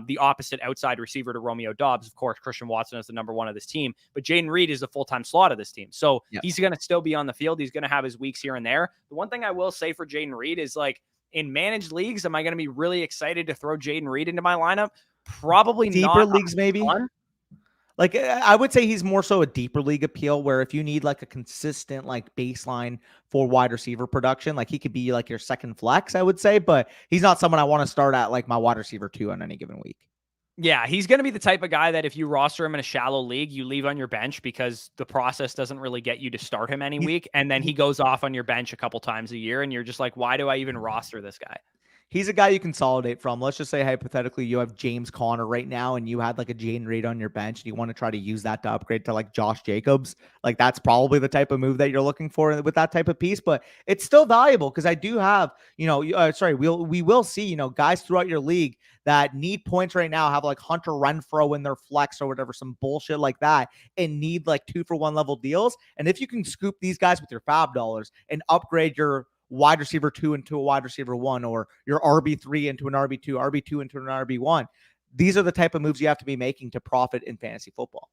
the opposite outside receiver to Romeo Doubs. Of course, Christian Watson is the number 1 of this team, but Jaden Reed is the full-time slot of this team. So he's going to still be on the field. He's going to have his weeks here and there. The one thing I will say for Jaden Reed is, like, in managed leagues, am I going to be really excited to throw Jaden Reed into my lineup? Probably deeper not leagues, maybe. Like, I would say he's more so a deeper league appeal, where if you need like a consistent like baseline for wide receiver production, like he could be like your second flex, I would say, but he's not someone I want to start at like my wide receiver 2 on any given week. Yeah, he's going to be the type of guy that if you roster him in a shallow league, you leave on your bench because the process doesn't really get you to start him any week. And then he goes off on your bench a couple times a year. And you're just like, why do I even roster this guy? He's a guy you consolidate from. Let's just say, hypothetically, you have James Conner right now and you had like a Jaden Reed on your bench and you want to try to use that to upgrade to like Josh Jacobs. Like, that's probably the type of move that you're looking for with that type of piece, but it's still valuable because I do have, we will see, guys throughout your league that need points right now, have like Hunter Renfrow in their flex or whatever, some bullshit like that, and need like 2-for-1 level deals. And if you can scoop these guys with your fab dollars and upgrade your wide receiver 2 into a wide receiver 1, or your RB3 into an RB2, RB2 into an RB1. These are the type of moves you have to be making to profit in fantasy football.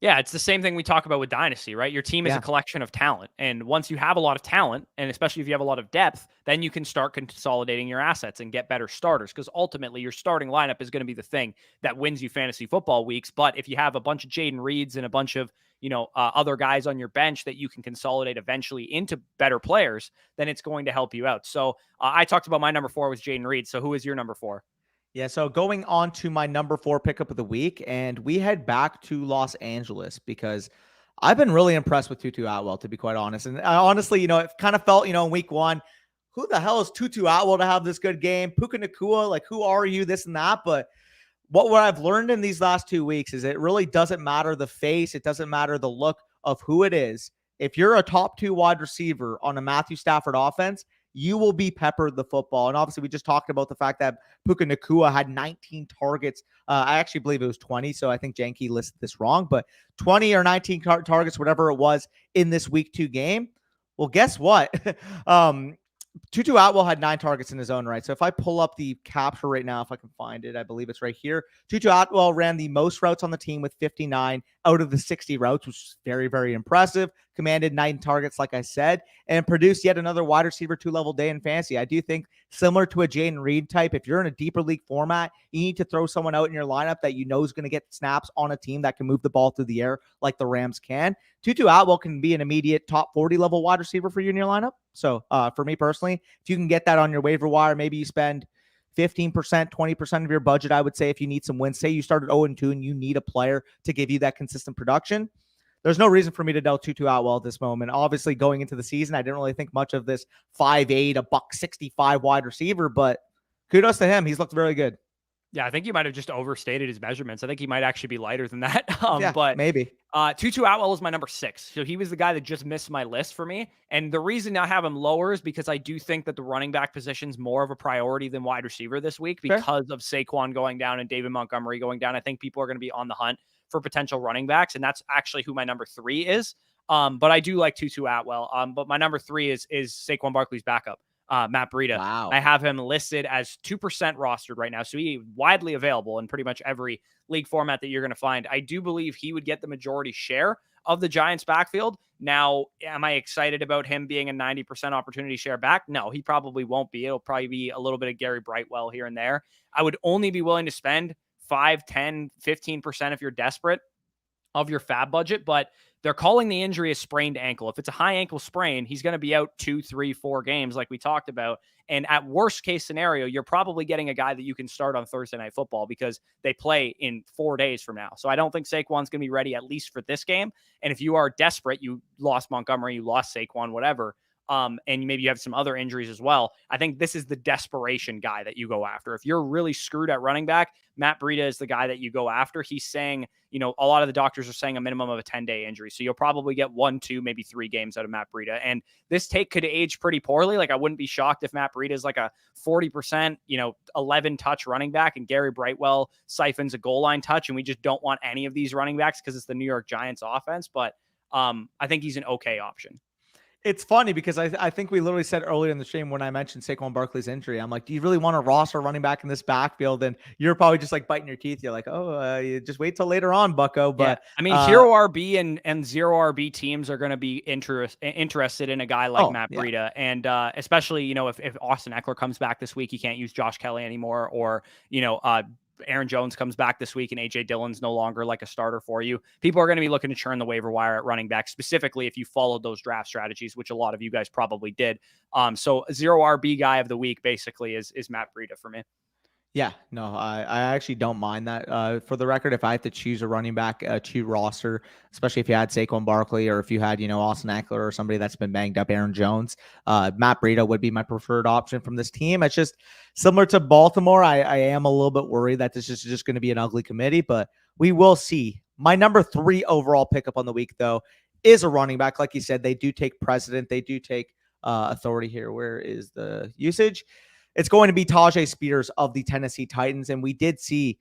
Yeah, it's the same thing we talk about with Dynasty, right? Your team is a collection of talent. And once you have a lot of talent, and especially if you have a lot of depth, then you can start consolidating your assets and get better starters. Because ultimately, your starting lineup is going to be the thing that wins you fantasy football weeks. But if you have a bunch of Jaden Reeds and a bunch of other guys on your bench that you can consolidate eventually into better players, then it's going to help you out. So I talked about my number 4 was Jaden Reed. So who is your number 4? Yeah, so going on to my number 4 pickup of the week, and we head back to Los Angeles because I've been really impressed with Tutu Atwell, to be quite honest. And honestly, it kind of felt, in week 1, who the hell is Tutu Atwell to have this good game? Puka Nacua, like, who are you, this and that? But what I've learned in these last 2 weeks is it really doesn't matter the face. It doesn't matter the look of who it is. If you're a top 2 wide receiver on a Matthew Stafford offense, you will be peppered the football. And obviously, we just talked about the fact that Puka Nacua had 19 targets. I actually believe it was 20, so I think Janky listed this wrong, but 20 or 19 targets, whatever it was, in this week 2 game. Well, guess what? Tutu Atwell had 9 targets in his own right. So if I pull up the capture right now, if I can find it, I believe it's right here. Tutu Atwell ran the most routes on the team with 59 out of the 60 routes, which is very, very impressive. Commanded 9 targets, like I said, and produced yet another wide receiver 2 level day in fantasy. I do think similar to a Jaden Reed type, if you're in a deeper league format, you need to throw someone out in your lineup that you know is going to get snaps on a team that can move the ball through the air like the Rams can. Tutu Atwell can be an immediate top 40 level wide receiver for you in your lineup. So for me personally, if you can get that on your waiver wire, maybe you spend 15%, 20% of your budget, I would say, if you need some wins. Say you started 0-2 and you need a player to give you that consistent production. There's no reason for me to doubt Tutu Atwell at this moment. Obviously, going into the season, I didn't really think much of this 5'8", $165 wide receiver, but kudos to him. He's looked very good. Yeah, I think you might have just overstated his measurements. I think he might actually be lighter than that. But maybe. Tutu Atwell is my number 6. So he was the guy that just missed my list for me. And the reason I have him lower is because I do think that the running back position is more of a priority than wide receiver this week because of Saquon going down and David Montgomery going down. I think people are going to be on the hunt for potential running backs. And that's actually who my number 3 is. But I do like Tutu Atwell. But my number 3 is Saquon Barkley's backup. Matt Breida. Wow. I have him listed as 2% rostered right now. So he's widely available in pretty much every league format that you're going to find. I do believe he would get the majority share of the Giants backfield. Now, am I excited about him being a 90% opportunity share back? No, he probably won't be. It'll probably be a little bit of Gary Brightwell here and there. I would only be willing to spend 5, 10, 15% if you're desperate of your fab budget, but they're calling the injury a sprained ankle. If it's a high ankle sprain, he's going to be out 2, 3, 4 games like we talked about. And at worst case scenario, you're probably getting a guy that you can start on Thursday Night Football because they play in 4 days from now. So I don't think Saquon's going to be ready at least for this game. And if you are desperate, you lost Montgomery, you lost Saquon, whatever, and maybe you have some other injuries as well, I think this is the desperation guy that you go after. If you're really screwed at running back, Matt Breida is the guy that you go after. He's saying, a lot of the doctors are saying a minimum of a 10-day injury. So you'll probably get 1, 2, maybe 3 games out of Matt Breida. And this take could age pretty poorly. Like, I wouldn't be shocked if Matt Breida is like a 40%, 11 touch running back and Gary Brightwell siphons a goal line touch. And we just don't want any of these running backs because it's the New York Giants offense. But I think he's an okay option. It's funny because I think we literally said earlier in the stream when I mentioned Saquon Barkley's injury, I'm like, do you really want a roster running back in this backfield? And you're probably just like biting your teeth. You're like, you just wait till later on, Bucko. But yeah. I mean, hero RB and zero RB teams are going to be interested in a guy like Matt Breida. And especially, if Austin Eckler comes back this week, you can't use Josh Kelly anymore, or, Aaron Jones comes back this week and AJ Dillon's no longer like a starter for you. People are going to be looking to churn the waiver wire at running back, specifically if you followed those draft strategies, which a lot of you guys probably did. So zero RB guy of the week basically is Matt Breida for me. Yeah, no, I actually don't mind that. For the record, if I had to choose a running back to roster, especially if you had Saquon Barkley or if you had, Austin Eckler or somebody that's been banged up, Aaron Jones, Matt Breida would be my preferred option from this team. It's just similar to Baltimore. I am a little bit worried that this is just going to be an ugly committee, but we will see. My number 3 overall pickup on the week, though, is a running back. Like you said, they do take precedent. They do take authority here. Where is the usage? It's going to be Tyjae Spears of the Tennessee Titans. And we did see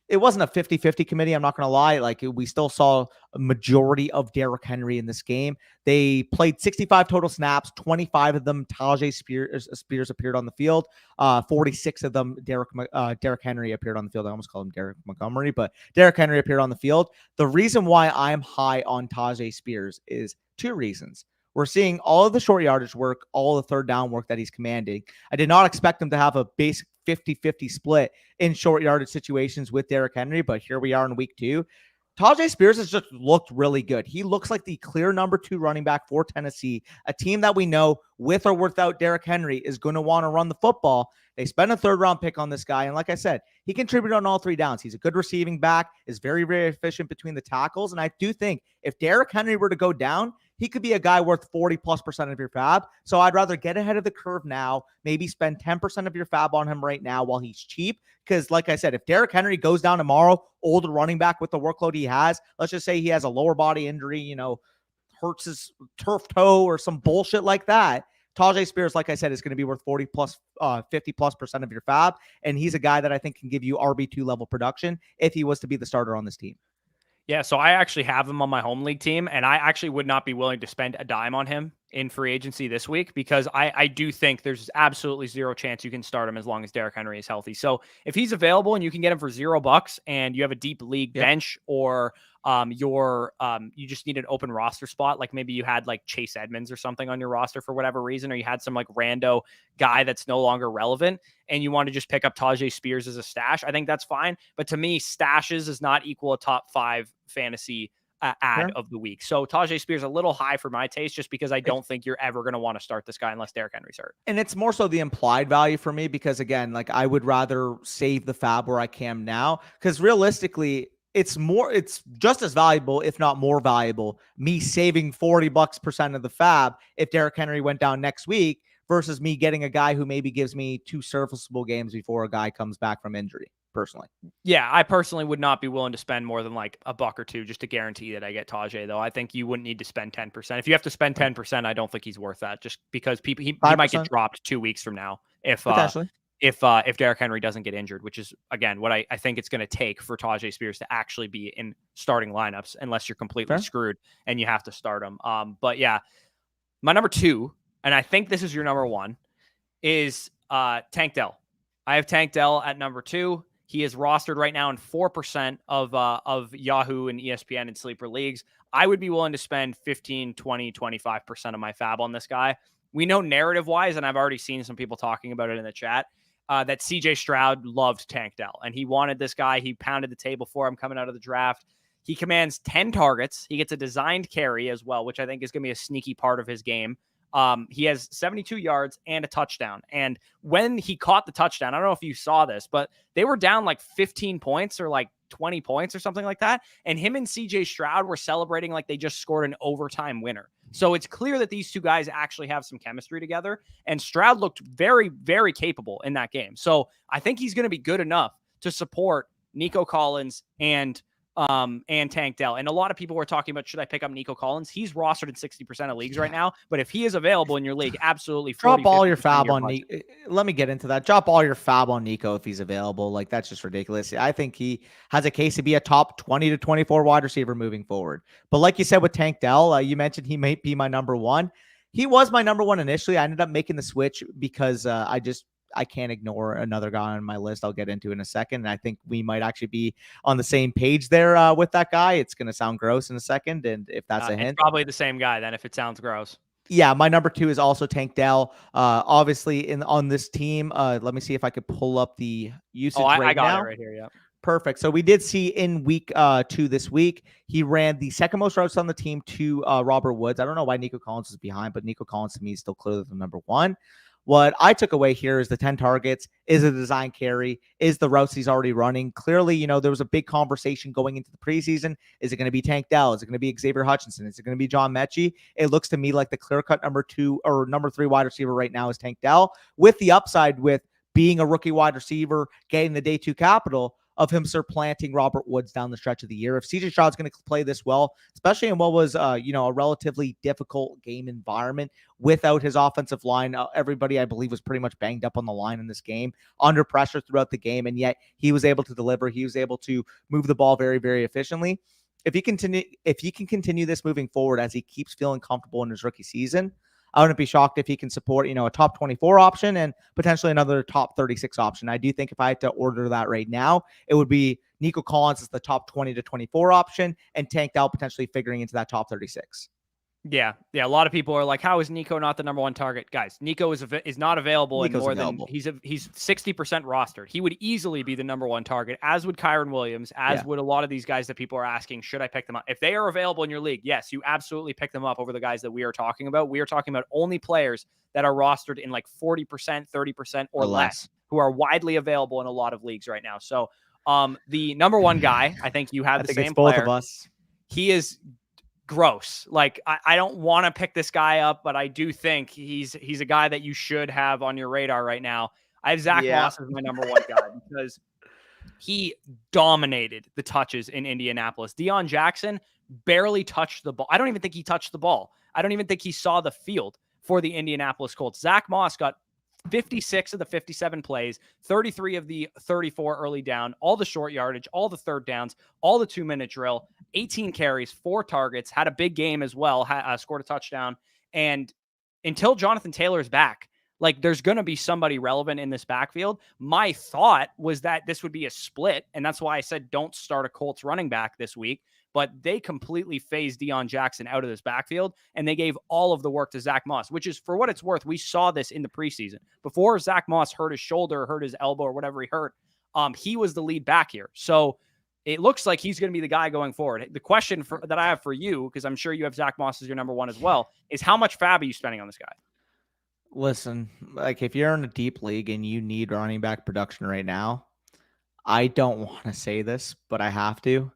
it wasn't a 50-50 committee. I'm not going to lie. Like, we still saw a majority of Derrick Henry in this game. They played 65 total snaps. 25 of them, Tyjae Spears appeared on the field. 46 of them, Derrick Henry appeared on the field. I almost called him Derrick Montgomery, but Derrick Henry appeared on the field. The reason why I'm high on Tyjae Spears is 2 reasons. We're seeing all of the short yardage work, all the third down work that he's commanding. I did not expect him to have a basic 50-50 split in short yardage situations with Derrick Henry, but here we are in week 2. Tyjae Spears has just looked really good. He looks like the clear number 2 running back for Tennessee, a team that we know with or without Derrick Henry is going to want to run the football. They spent a 3rd-round pick on this guy, and like I said, he contributed on all 3 downs. He's a good receiving back, is very, very efficient between the tackles, and I do think if Derrick Henry were to go down, he could be a guy worth 40+% of your fab. So I'd rather get ahead of the curve now, maybe spend 10% of your fab on him right now while he's cheap. Because like I said, if Derrick Henry goes down tomorrow, older running back with the workload he has, let's just say he has a lower body injury, hurts his turf toe or some bullshit like that, Tyjae Spears, like I said, is going to be worth 50+% of your fab. And he's a guy that I think can give you RB2 level production if he was to be the starter on this team. Yeah, so I actually have him on my home league team, and I actually would not be willing to spend a dime on him in free agency this week because I do think there's absolutely zero chance you can start him as long as Derrick Henry is healthy. So if he's available and you can get him for $0 and you have a deep league bench, or you just need an open roster spot, like maybe you had like Chase Edmonds or something on your roster for whatever reason, or you had some like rando guy that's no longer relevant and you want to just pick up Tyjae Spears as a stash, I think that's fine. But to me, stashes is not equal a top 5 fantasy ad of the week. So Tyjae Spears a little high for my taste, just because I don't think you're ever going to want to start this guy unless Derrick Henry's hurt. And it's more so the implied value for me because, again, like, I would rather save the fab where I can now, because realistically, it's just as valuable, if not more valuable, me saving $40% of the fab if Derrick Henry went down next week versus me getting a guy who maybe gives me 2 serviceable games before a guy comes back from injury. Personally, yeah, I personally would not be willing to spend more than like $1 or $2 just to guarantee that I get Tyjae, though. I think you wouldn't need to spend 10%. If you have to spend 10%, I don't think he's worth that, just because he might get dropped 2 weeks from now if Derrick Henry doesn't get injured, which is, again, what I think it's going to take for Tyjae Spears to actually be in starting lineups, unless you're completely screwed and you have to start him. But yeah, my number 2, and I think this is your number 1, is Tank Dell. I have Tank Dell at number 2. He is rostered right now in 4% of Yahoo and ESPN and sleeper leagues. I would be willing to spend 15, 20, 25% of my fab on this guy. We know narrative wise, and I've already seen some people talking about it in the chat, that CJ Stroud loved Tank Dell and he wanted this guy. He pounded the table for him coming out of the draft. He commands 10 targets. He gets a designed carry as well, which I think is going to be a sneaky part of his game. He has 72 yards and a touchdown. And when he caught the touchdown, I don't know if you saw this, but they were down like 15 points or like 20 points or something like that. And him and CJ Stroud were celebrating like they just scored an overtime winner. So it's clear that these two guys actually have some chemistry together. And Stroud looked very, very capable in that game. So I think he's going to be good enough to support Nico Collins and Tank Dell. And a lot of people were talking about, should I pick up Nico Collins? He's rostered in 60% of leagues right now. But if he is available in your league, absolutely. Drop all your fab on Nico. Let me get into that. Drop all your fab on Nico if he's available. Like, that's just ridiculous. I think he has a case to be a top 20 to 24 wide receiver moving forward. But like you said with Tank Dell, you mentioned he might be my number one. He was my number one initially. I ended up making the switch because I can't ignore another guy on my list I'll get into in a second. And I think we might actually be on the same page there with that guy. It's going to sound gross in a second. And if that's a hint, it's probably the same guy then if it sounds gross. Yeah, my number 2 is also Tank Dell. Obviously on this team, let me see if I could pull up the usage I got now. It right here. Yeah. Perfect. So we did see in week 2 this week, he ran the second most routes on the team to Robert Woods. I don't know why Nico Collins is behind, but Nico Collins to me is still clearly the number 1. What I took away here is the 10 targets, is a design carry, is the routes he's already running. Clearly, there was a big conversation going into the preseason. Is it going to be Tank Dell? Is it going to be Xavier Hutchinson? Is it going to be John Mechie? It looks to me like the clear-cut number 2 or number 3 wide receiver right now is Tank Dell, with the upside with being a rookie wide receiver, getting the day 2 capital of him supplanting Robert Woods down the stretch of the year. If CJ Stroud's going to play this well, especially in what was, a relatively difficult game environment without his offensive line, everybody I believe was pretty much banged up on the line in this game, under pressure throughout the game, and yet he was able to deliver. He was able to move the ball very, very efficiently. If he can continue this moving forward as he keeps feeling comfortable in his rookie season, I wouldn't be shocked if he can support, a top 24 option and potentially another top 36 option. I do think if I had to order that right now, it would be Nico Collins as the top 20 to 24 option and Tank Dell potentially figuring into that top 36. Yeah. A lot of people are like, how is Nico not the number 1 target? Guys, Nico is not available in more than he's 60% rostered. He would easily be the number 1 target, as would Kyron Williams, would a lot of these guys that people are asking, should I pick them up? If they are available in your league, yes, you absolutely pick them up over the guys that we are talking about. We are talking about only players that are rostered in like 40%, 30% or less, who are widely available in a lot of leagues right now. So the number 1 guy, I think you have the same both player. Of us. He is gross. Like, I don't want to pick this guy up, but I do think he's a guy that you should have on your radar right now. I have Zach Moss as my number 1 guy because he dominated the touches in Indianapolis. Deion Jackson barely touched the ball. I don't even think he touched the ball. I don't even think he saw the field for the Indianapolis Colts. Zach Moss got 56 of the 57 plays, 33 of the 34 early down, all the short yardage, all the third downs, all the 2-minute drill, 18 carries, 4 targets, had a big game as well, scored a touchdown. And until Jonathan Taylor is back, like, there's going to be somebody relevant in this backfield. My thought was that this would be a split, and that's why I said don't start a Colts running back this week. But they completely phased Deion Jackson out of this backfield, and they gave all of the work to Zach Moss, which is, for what it's worth, we saw this in the preseason. Before Zach Moss hurt his shoulder, hurt his elbow, or whatever he hurt, he was the lead back here. So it looks like he's going to be the guy going forward. The question that I have for you, because I'm sure you have Zach Moss as your number 1 as well, is how much fab are you spending on this guy? Listen, like, if you're in a deep league and you need running back production right now, I don't want to say this, but I have to.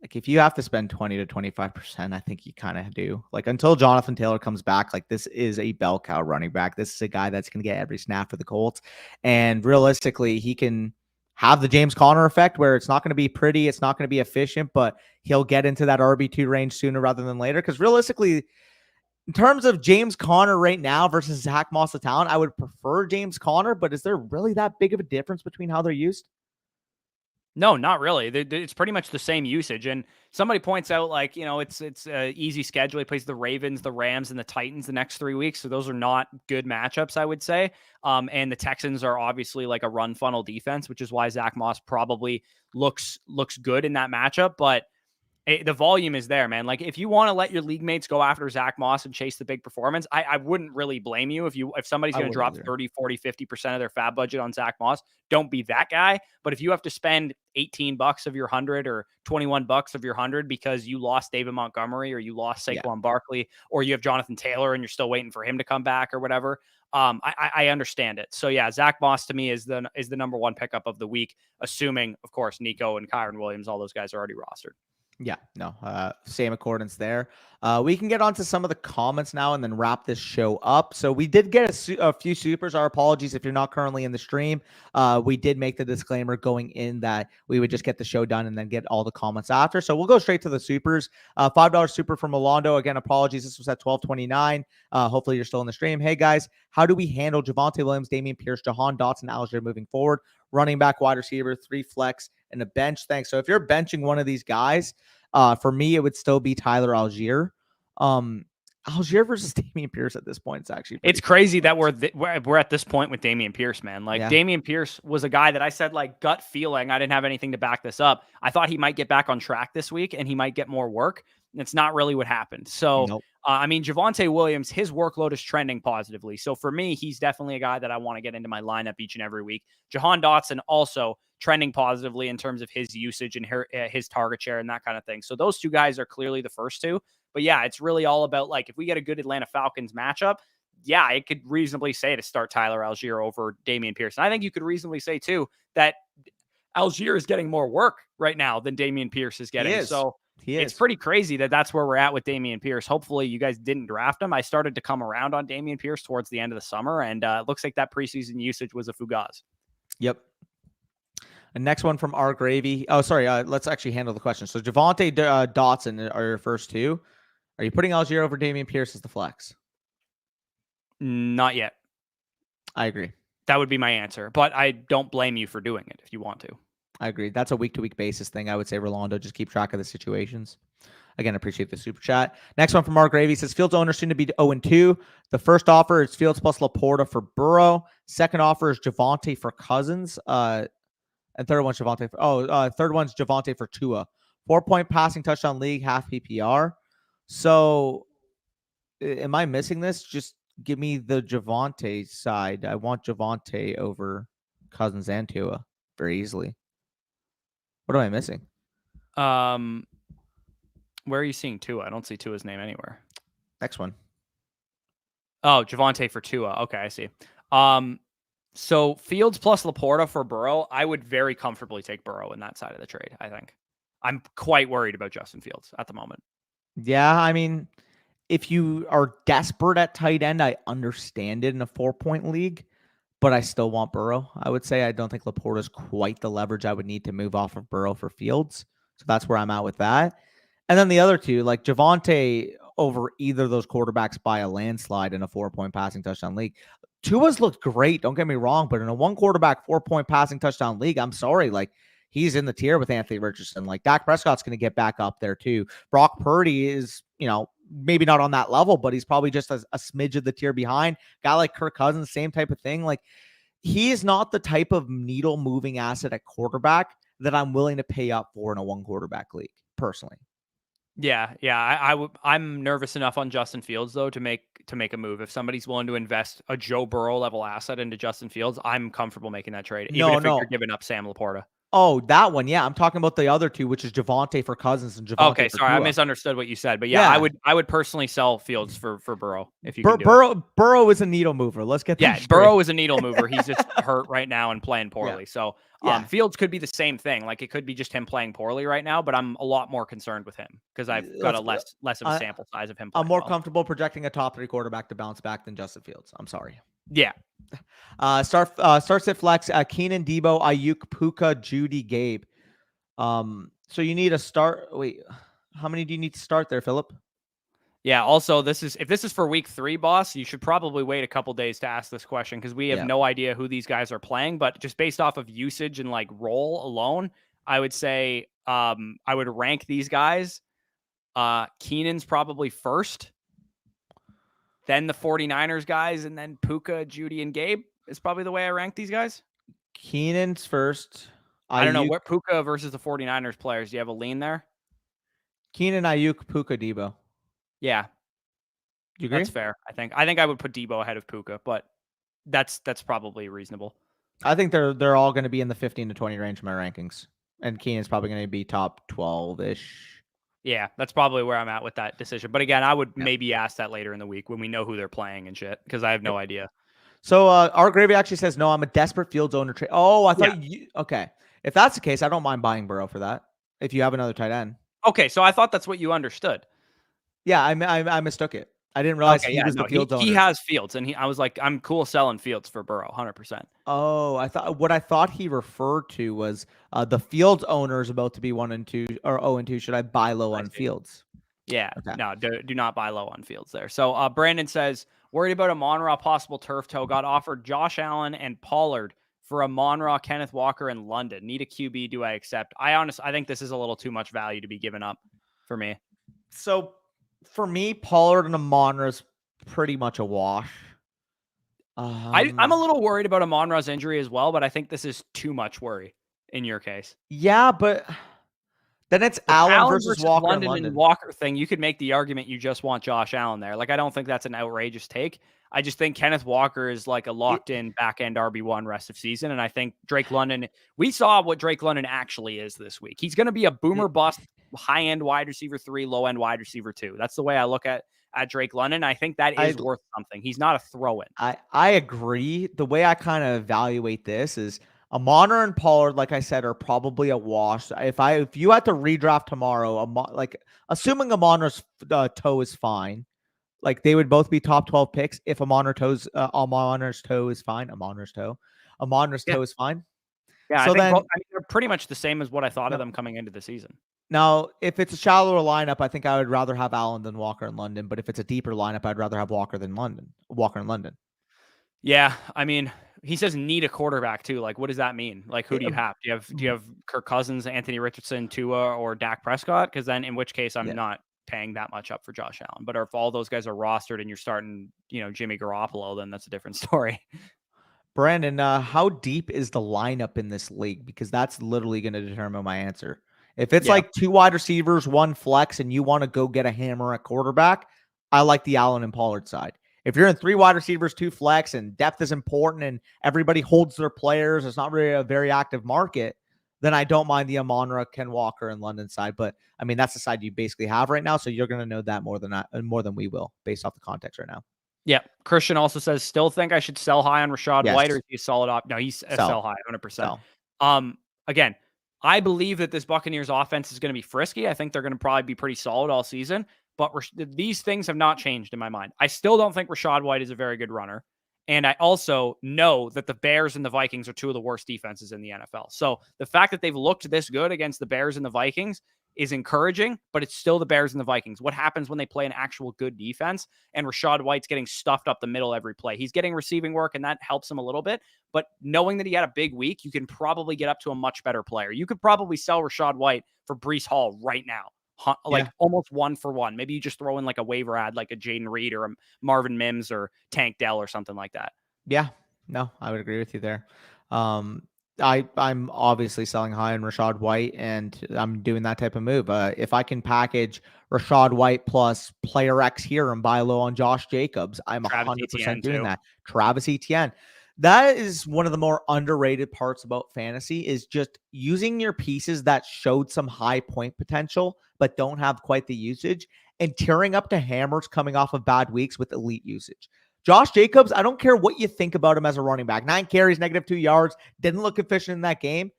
Like, if you have to spend 20 to 25%, I think you kind of do. Like, until Jonathan Taylor comes back, like, this is a bell cow running back. This is a guy that's going to get every snap for the Colts. And realistically, he can have the James Conner effect where it's not going to be pretty, it's not going to be efficient, but he'll get into that RB2 range sooner rather than later. Because realistically, in terms of James Conner right now versus Zach Moss the talent, I would prefer James Conner, but is there really that big of a difference between how they're used? No, not really. It's pretty much the same usage. And somebody points out, like, it's easy schedule. He plays the Ravens, the Rams, and the Titans the next 3 weeks. So those are not good matchups, I would say. And the Texans are obviously like a run funnel defense, which is why Zach Moss probably looks good in that matchup. But the volume is there, man. Like, if you want to let your league mates go after Zach Moss and chase the big performance, I wouldn't really blame you if somebody's going to drop 30, 40, 50% of their fab budget on Zach Moss. Don't be that guy. But if you have to spend $18 of your 100 or $21 of your 100 because you lost David Montgomery or you lost Saquon Barkley or you have Jonathan Taylor and you're still waiting for him to come back or whatever, I understand it. So yeah, Zach Moss to me is the number one pickup of the week, assuming, of course, Nico and Kyron Williams, all those guys are already rostered. Yeah, no, same accordance there. We can get on to some of the comments now and then wrap this show up. So we did get a few supers. Our apologies if you're not currently in the stream. We did make the disclaimer going in that we would just get the show done and then get all the comments after. So we'll go straight to the supers. $5 super from Rolando. Again, apologies. This was at 12:29. Hopefully you're still in the stream. Hey guys, how do we handle Javonte Williams, Dameon Pierce, Jahan Dotson, Algier moving forward? Running back, wide receiver, 3 flex, and a bench. Thanks. So if you're benching one of these guys, for me, it would still be Tyler Algier. Algier versus Dameon Pierce at this point, it's crazy that we're at this point with Dameon Pierce, man. Like, Dameon Pierce was a guy that I said, like, gut feeling. I didn't have anything to back this up. I thought he might get back on track this week and he might get more work. It's not really what happened. So, nope. I mean, Javonte Williams, his workload is trending positively. So for me, he's definitely a guy that I want to get into my lineup each and every week. Jahan Dotson also trending positively in terms of his usage and his target share and that kind of thing. So those two guys are clearly the first two. But yeah, it's really all about, like, if we get a good Atlanta Falcons matchup, yeah, I could reasonably say to start Tyler Algier over Dameon Pierce. And I think you could reasonably say too that Algier is getting more work right now than Dameon Pierce is getting. So it's pretty crazy that that's where we're at with Dameon Pierce. Hopefully you guys didn't draft him. I started to come around on Dameon Pierce towards the end of the summer, and it looks like that preseason usage was a fugaz. Yep. And next one from R Gravy. Oh, sorry. Let's actually handle the question. So Javonte Dotson are your first two. Are you putting Algier over Dameon Pierce as the flex? Not yet. I agree. That would be my answer, but I don't blame you for doing it if you want to. I agree. That's a week-to-week basis thing. I would say, Rolando, just keep track of the situations. Again, appreciate the super chat. Next one from Mark Gravy says, Fields owner soon to be 0-2. The first offer is Fields plus Laporta for Burrow. Second offer is Javonte for Cousins. And third one's Javonte for Tua. 4-point passing touchdown league, half PPR. So am I missing this? Just give me the Javonte side. I want Javonte over Cousins and Tua very easily. What am I missing? Where are you seeing Tua? I don't see Tua's name anywhere. Next one. Oh, Javonte for Tua. Okay, I see. So Fields plus Laporta for Burrow. I would very comfortably take Burrow in that side of the trade, I think. I'm quite worried about Justin Fields at the moment. Yeah, I mean, if you are desperate at tight end, I understand it in a 4-point league, but I still want Burrow. I would say I don't think Laporta is quite the leverage I would need to move off of Burrow for Fields. So that's where I'm at with that. And then the other two, like Javonte over either of those quarterbacks by a landslide in a 4-point passing touchdown league. Tua's looked great, don't get me wrong, but in a 1-quarterback 4-point passing touchdown league, I'm sorry, like, he's in the tier with Anthony Richardson. Like, Dak Prescott's going to get back up there too. Brock Purdy is, maybe not on that level, but he's probably just a smidge of the tier behind. Guy like Kirk Cousins, same type of thing. Like, he is not the type of needle moving asset at quarterback that I'm willing to pay up for in a 1-quarterback league, personally. Yeah. I'm nervous enough on Justin Fields though to make a move. If somebody's willing to invest a Joe Burrow level asset into Justin Fields, I'm comfortable making that trade. Even if you're giving up Sam Laporta. Oh, that one. Yeah, I'm talking about the other two, which is Javonte for Cousins and Javonte. Okay, for sorry, Tua. I misunderstood what you said, but yeah, I would personally sell Fields for Burrow if you can do Burrow is a needle mover. Let's get that straight. Burrow is a needle mover. He's just hurt right now and playing poorly. Yeah. So Fields could be the same thing. Like, it could be just him playing poorly right now, but I'm a lot more concerned with him because I've got less of a sample size of him. I'm more comfortable projecting a top 3 quarterback to bounce back than Justin Fields. I'm sorry. Yeah. Start sit flex. Keenan, Debo, Ayuk, Puka, Judy, Gabe. So you need a start. Wait, how many do you need to start there, Philip? Yeah. Also, if this is for week 3, boss, you should probably wait a couple days to ask this question because we have no idea who these guys are playing. But just based off of usage and like role alone, I would say I would rank these guys. Keenan's probably first, then the 49ers guys, and then Puka, Judy, and Gabe is probably the way I rank these guys. Keenan's first. I don't know what Puka versus the 49ers players. Do you have a lean there? Keenan, Ayuk, Puka, Debo. Yeah. You agree? That's fair. I think I would put Debo ahead of Puka, but that's probably reasonable. I think they're all going to be in the 15 to 20 range in my rankings. And Keenan's probably going to be top 12-ish. Yeah, that's probably where I'm at with that decision. But again, I would maybe ask that later in the week when we know who they're playing and shit, because I have no idea. So our Gravy actually says, no, I'm a desperate Fields owner trade. Oh, I thought you okay. If that's the case, I don't mind buying Burrow for that. If you have another tight end. Okay, so I thought that's what you understood. Yeah, I mistook it. I didn't realize he was the Fields owner. He has Fields, and I was like, I'm cool selling Fields for Burrow, 100%. Oh, what I thought he referred to was the Fields owner is about to be 1-2 or 0-2. Should I buy low on Fields? Yeah, okay. No, do not buy low on Fields there. So Brandon says, worried about Amon-Ra possible turf toe. Got offered Josh Allen and Pollard for Amon-Ra, Kenneth Walker in London. Need a QB. Do I accept? I think this is a little too much value to be given up for me. So for me, Pollard and Amon-Ra is pretty much a wash. I'm a little worried about Amon-Ra's injury as well, but I think this is too much worry in your case. Yeah, but then it's Allen versus Walker London and Walker thing. You could make the argument you just want Josh Allen there. Like, I don't think that's an outrageous take. I just think Kenneth Walker is like a locked-in back-end RB1 rest of season, and I think Drake London, we saw what Drake London actually is this week. He's going to be a boomer bust, high-end wide receiver 3, low-end wide receiver 2. That's the way I look at Drake London. I think that is worth something. He's not a throw-in. I agree. The way I kind of evaluate this is Amon-Ra and Pollard, like I said, are probably a wash. If you had to redraft tomorrow, assuming Amon-Ra's toe is fine, like they would both be top 12 picks. If Amon-Ra's toe is fine, Amon-Ra's toe is fine. Yeah, so they're pretty much the same as what I thought of them coming into the season. Now, if it's a shallower lineup, I think I would rather have Allen than Walker in London. But if it's a deeper lineup, I'd rather have Walker in London. Yeah, I mean, he says need a quarterback too. Like, what does that mean? Like, who do you have? Do you have Kirk Cousins, Anthony Richardson, Tua, or Dak Prescott? Because then, in which case, I'm not paying that much up for Josh Allen. But if all those guys are rostered and you're starting, Jimmy Garoppolo, then that's a different story. Brandon, how deep is the lineup in this league? Because that's literally going to determine my answer. If it's like 2 wide receivers, 1 flex, and you want to go get a hammer at quarterback, I like the Allen and Pollard side. If you're in 3 wide receivers, 2 flex, and depth is important and everybody holds their players, it's not really a very active market, then I don't mind the Amon-Ra, Ken Walker, and London side. But, I mean, that's the side you basically have right now, so you're going to know that more than we will based off the context right now. Yeah. Christian also says, still think I should sell high on Rachaad White, or is he a solid op? No, he's sell high, 100%. Again, I believe that this Buccaneers offense is going to be frisky. I think they're going to probably be pretty solid all season, but these things have not changed in my mind. I still don't think Rachaad White is a very good runner. And I also know that the Bears and the Vikings are 2 of the worst defenses in the NFL. So the fact that they've looked this good against the Bears and the Vikings is encouraging, but it's still the Bears and the Vikings. What happens when they play an actual good defense and Rachaad White's getting stuffed up the middle every play? He's getting receiving work, and that helps him a little bit. But knowing that he had a big week, you can probably get up to a much better player. You could probably sell Rachaad White for Breece Hall right now, almost 1 for 1. Maybe you just throw in like a waiver ad, like a Jaden Reed or a Marvin Mims or Tank Dell or something like that. Yeah, no, I would agree with you there. I'm obviously selling high on Rachaad White, and I'm doing that type of move. If I can package Rachaad White plus player X here and buy low on Josh Jacobs, I'm 100% doing that. Travis Etienne. That is one of the more underrated parts about fantasy, is just using your pieces that showed some high point potential but don't have quite the usage, and tearing up to hammers coming off of bad weeks with elite usage. Josh Jacobs, I don't care what you think about him as a running back. 9 carries, -2 yards, didn't look efficient in that game.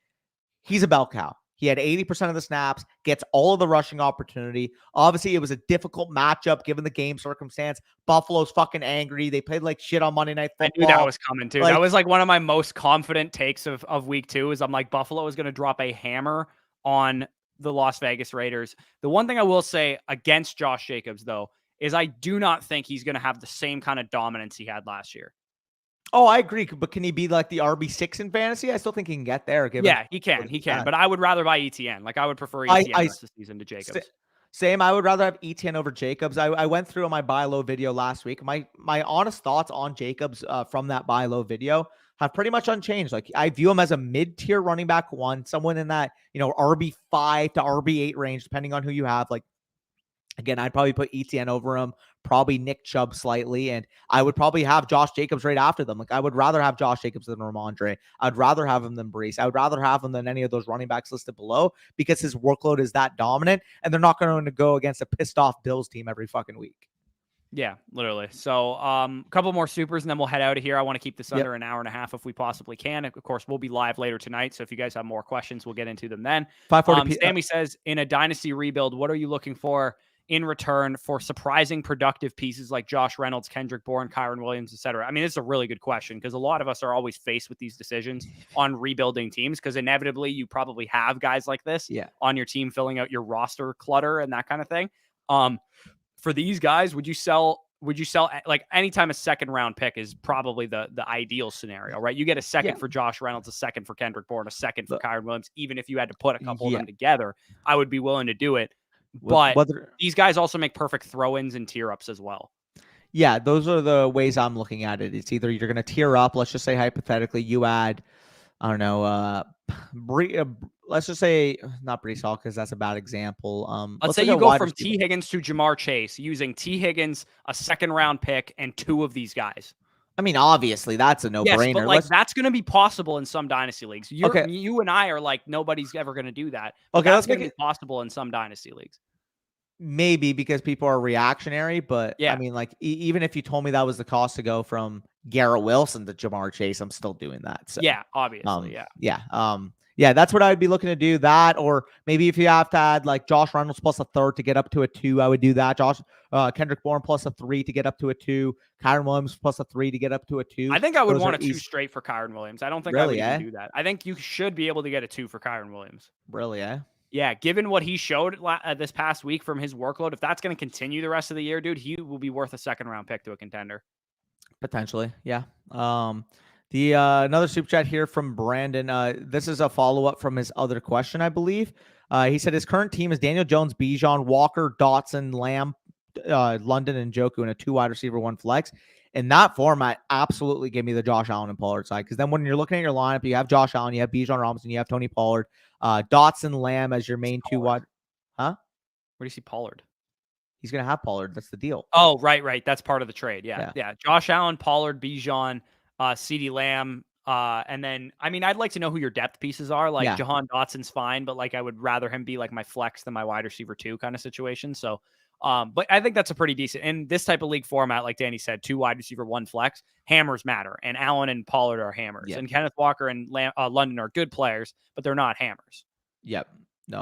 He's a bell cow. He had 80% of the snaps, gets all of the rushing opportunity. Obviously, it was a difficult matchup given the game circumstance. Buffalo's fucking angry. They played like shit on Monday Night Football. I knew that was coming too. That was like one of my most confident takes of week 2 is I'm like, Buffalo is going to drop a hammer on the Las Vegas Raiders. The one thing I will say against Josh Jacobs, though, is I do not think he's going to have the same kind of dominance he had last year. Oh, I agree. But can he be like the RB6 in fantasy? I still think he can get there. Yeah, he can. He can. But I would rather buy ETN. Like, I would prefer ETN the rest of the season to Jacobs. Same. I would rather have ETN over Jacobs. I went through my buy low video last week. My honest thoughts on Jacobs from that buy low video have pretty much unchanged. Like, I view him as a mid-tier running back one, someone in that, RB5 to RB8 range, depending on who you have. Like, again, I'd probably put ETN over him, probably Nick Chubb slightly, and I would probably have Josh Jacobs right after them. Like, I would rather have Josh Jacobs than Ramondre. I'd rather have him than Brees. I would rather have him than any of those running backs listed below because his workload is that dominant, and they're not going to go against a pissed off Bills team every fucking week. Yeah, literally. So a couple more supers, and then we'll head out of here. I want to keep this under an hour and a half if we possibly can. Of course, we'll be live later tonight, so if you guys have more questions, we'll get into them then. 540 Sammy says, in a dynasty rebuild, what are you looking for in return for surprising productive pieces like Josh Reynolds, Kendrick Bourne, Kyron Williams, etc.? I mean, it's a really good question because a lot of us are always faced with these decisions on rebuilding teams because inevitably you probably have guys like this on your team filling out your roster clutter and that kind of thing. For these guys, would you sell like anytime a second round pick is probably the ideal scenario, right? You get a second for Josh Reynolds, a second for Kendrick Bourne, a second for Kyron Williams. Even if you had to put a couple of them together, I would be willing to do it. But these guys also make perfect throw-ins and tier-ups as well. Yeah, those are the ways I'm looking at it. It's either you're going to tier up. Let's just say hypothetically you add, I don't know, let's just say not Brees Hall because that's a bad example. Let's say you go from T. Higgins to Jamar Chase using T. Higgins, a second-round pick, and two of these guys. I mean, obviously, that's a no-brainer. Yes, but like that's going to be possible in some dynasty leagues. You and I are like, nobody's ever going to do that. Okay, that's going to be possible in some dynasty leagues. Maybe because people are reactionary, but I mean, like, even if you told me that was the cost to go from Garrett Wilson to Jamar Chase, I'm still doing that. So, yeah, obviously, yeah, that's what I would be looking to do. That, or maybe if you have to add like Josh Reynolds plus a third to get up to a 2, I would do that. Kendrick Bourne plus a 3 to get up to a 2. Kyron Williams plus a 3 to get up to a 2. I think I would want a 2 straight for Kyron Williams. I don't think I would even do that. I think you should be able to get a 2 for Kyron Williams. Really, Yeah, given what he showed this past week from his workload, if that's going to continue the rest of the year, dude, he will be worth a second-round pick to a contender. Potentially, yeah. Another super chat here from Brandon. This is a follow-up from his other question, I believe. He said his current team is Daniel Jones, Bijan, Walker, Dotson, Lamb, London, and Njoku in a 2 wide receiver, 1 flex. In that format, absolutely give me the Josh Allen and Pollard side. Because then when you're looking at your lineup, you have Josh Allen, you have Bijan Robinson, you have Tony Pollard, Dotson, Lamb as your main 2 wide. Huh? Where do you see Pollard? He's going to have Pollard. That's the deal. Oh, right. That's part of the trade. Yeah. Josh Allen, Pollard, Bijan, CeeDee Lamb. And then, I mean, I'd like to know who your depth pieces are. Like Jahan Dotson's fine, but like I would rather him be like my flex than my wide receiver 2 kind of situation. So, but I think that's a pretty decent in this type of league format. Like Danny said, 2 wide receiver, 1 flex. Hammers matter, and Allen and Pollard are hammers, and Kenneth Walker and London are good players, but they're not hammers. Yep, no,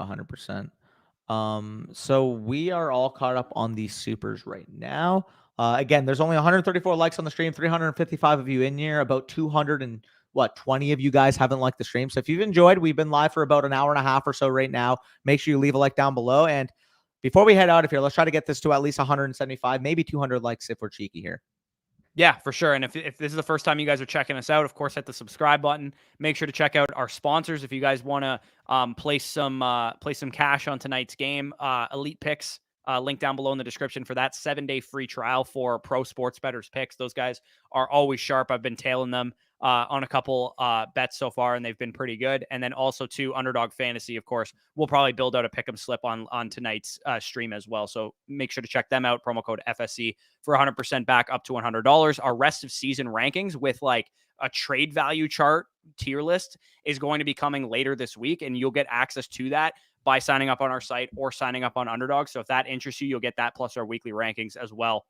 100%. So we are all caught up on these supers right now. Again, there's only 134 likes on the stream, 355 of you in here, about 220 of you guys haven't liked the stream. So if you've enjoyed, we've been live for about an hour and a half or so right now. Make sure you leave a like down below. And before we head out of here, let's try to get this to at least 175, maybe 200 likes if we're cheeky here. Yeah, for sure. And if this is the first time you guys are checking us out, of course, hit the subscribe button. Make sure to check out our sponsors. If you guys want to place some cash on tonight's game, Elite Picks, link down below in the description for that 7-day free trial for pro sports bettors picks. Those guys are always sharp. I've been tailing them on a couple bets so far, and they've been pretty good. And then also to Underdog Fantasy, of course, we'll probably build out a pick'em slip on tonight's stream as well. So make sure to check them out. Promo code FSC for 100% back up to $100. Our rest of season rankings with like a trade value chart tier list is going to be coming later this week, and you'll get access to that by signing up on our site or signing up on Underdog. So if that interests you, you'll get that plus our weekly rankings as well.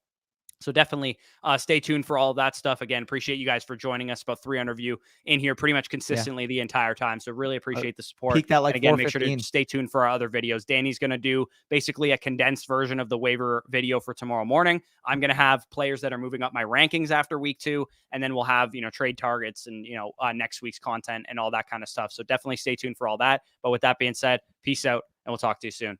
So definitely stay tuned for all of that stuff. Again, appreciate you guys for joining us. About 300 of you in here pretty much consistently the entire time. So really appreciate the support. Peak that like, and again, make sure to stay tuned for our other videos. Danny's going to do basically a condensed version of the waiver video for tomorrow morning. I'm going to have players that are moving up my rankings after week 2. And then we'll have, trade targets and, next week's content and all that kind of stuff. So definitely stay tuned for all that. But with that being said, peace out and we'll talk to you soon.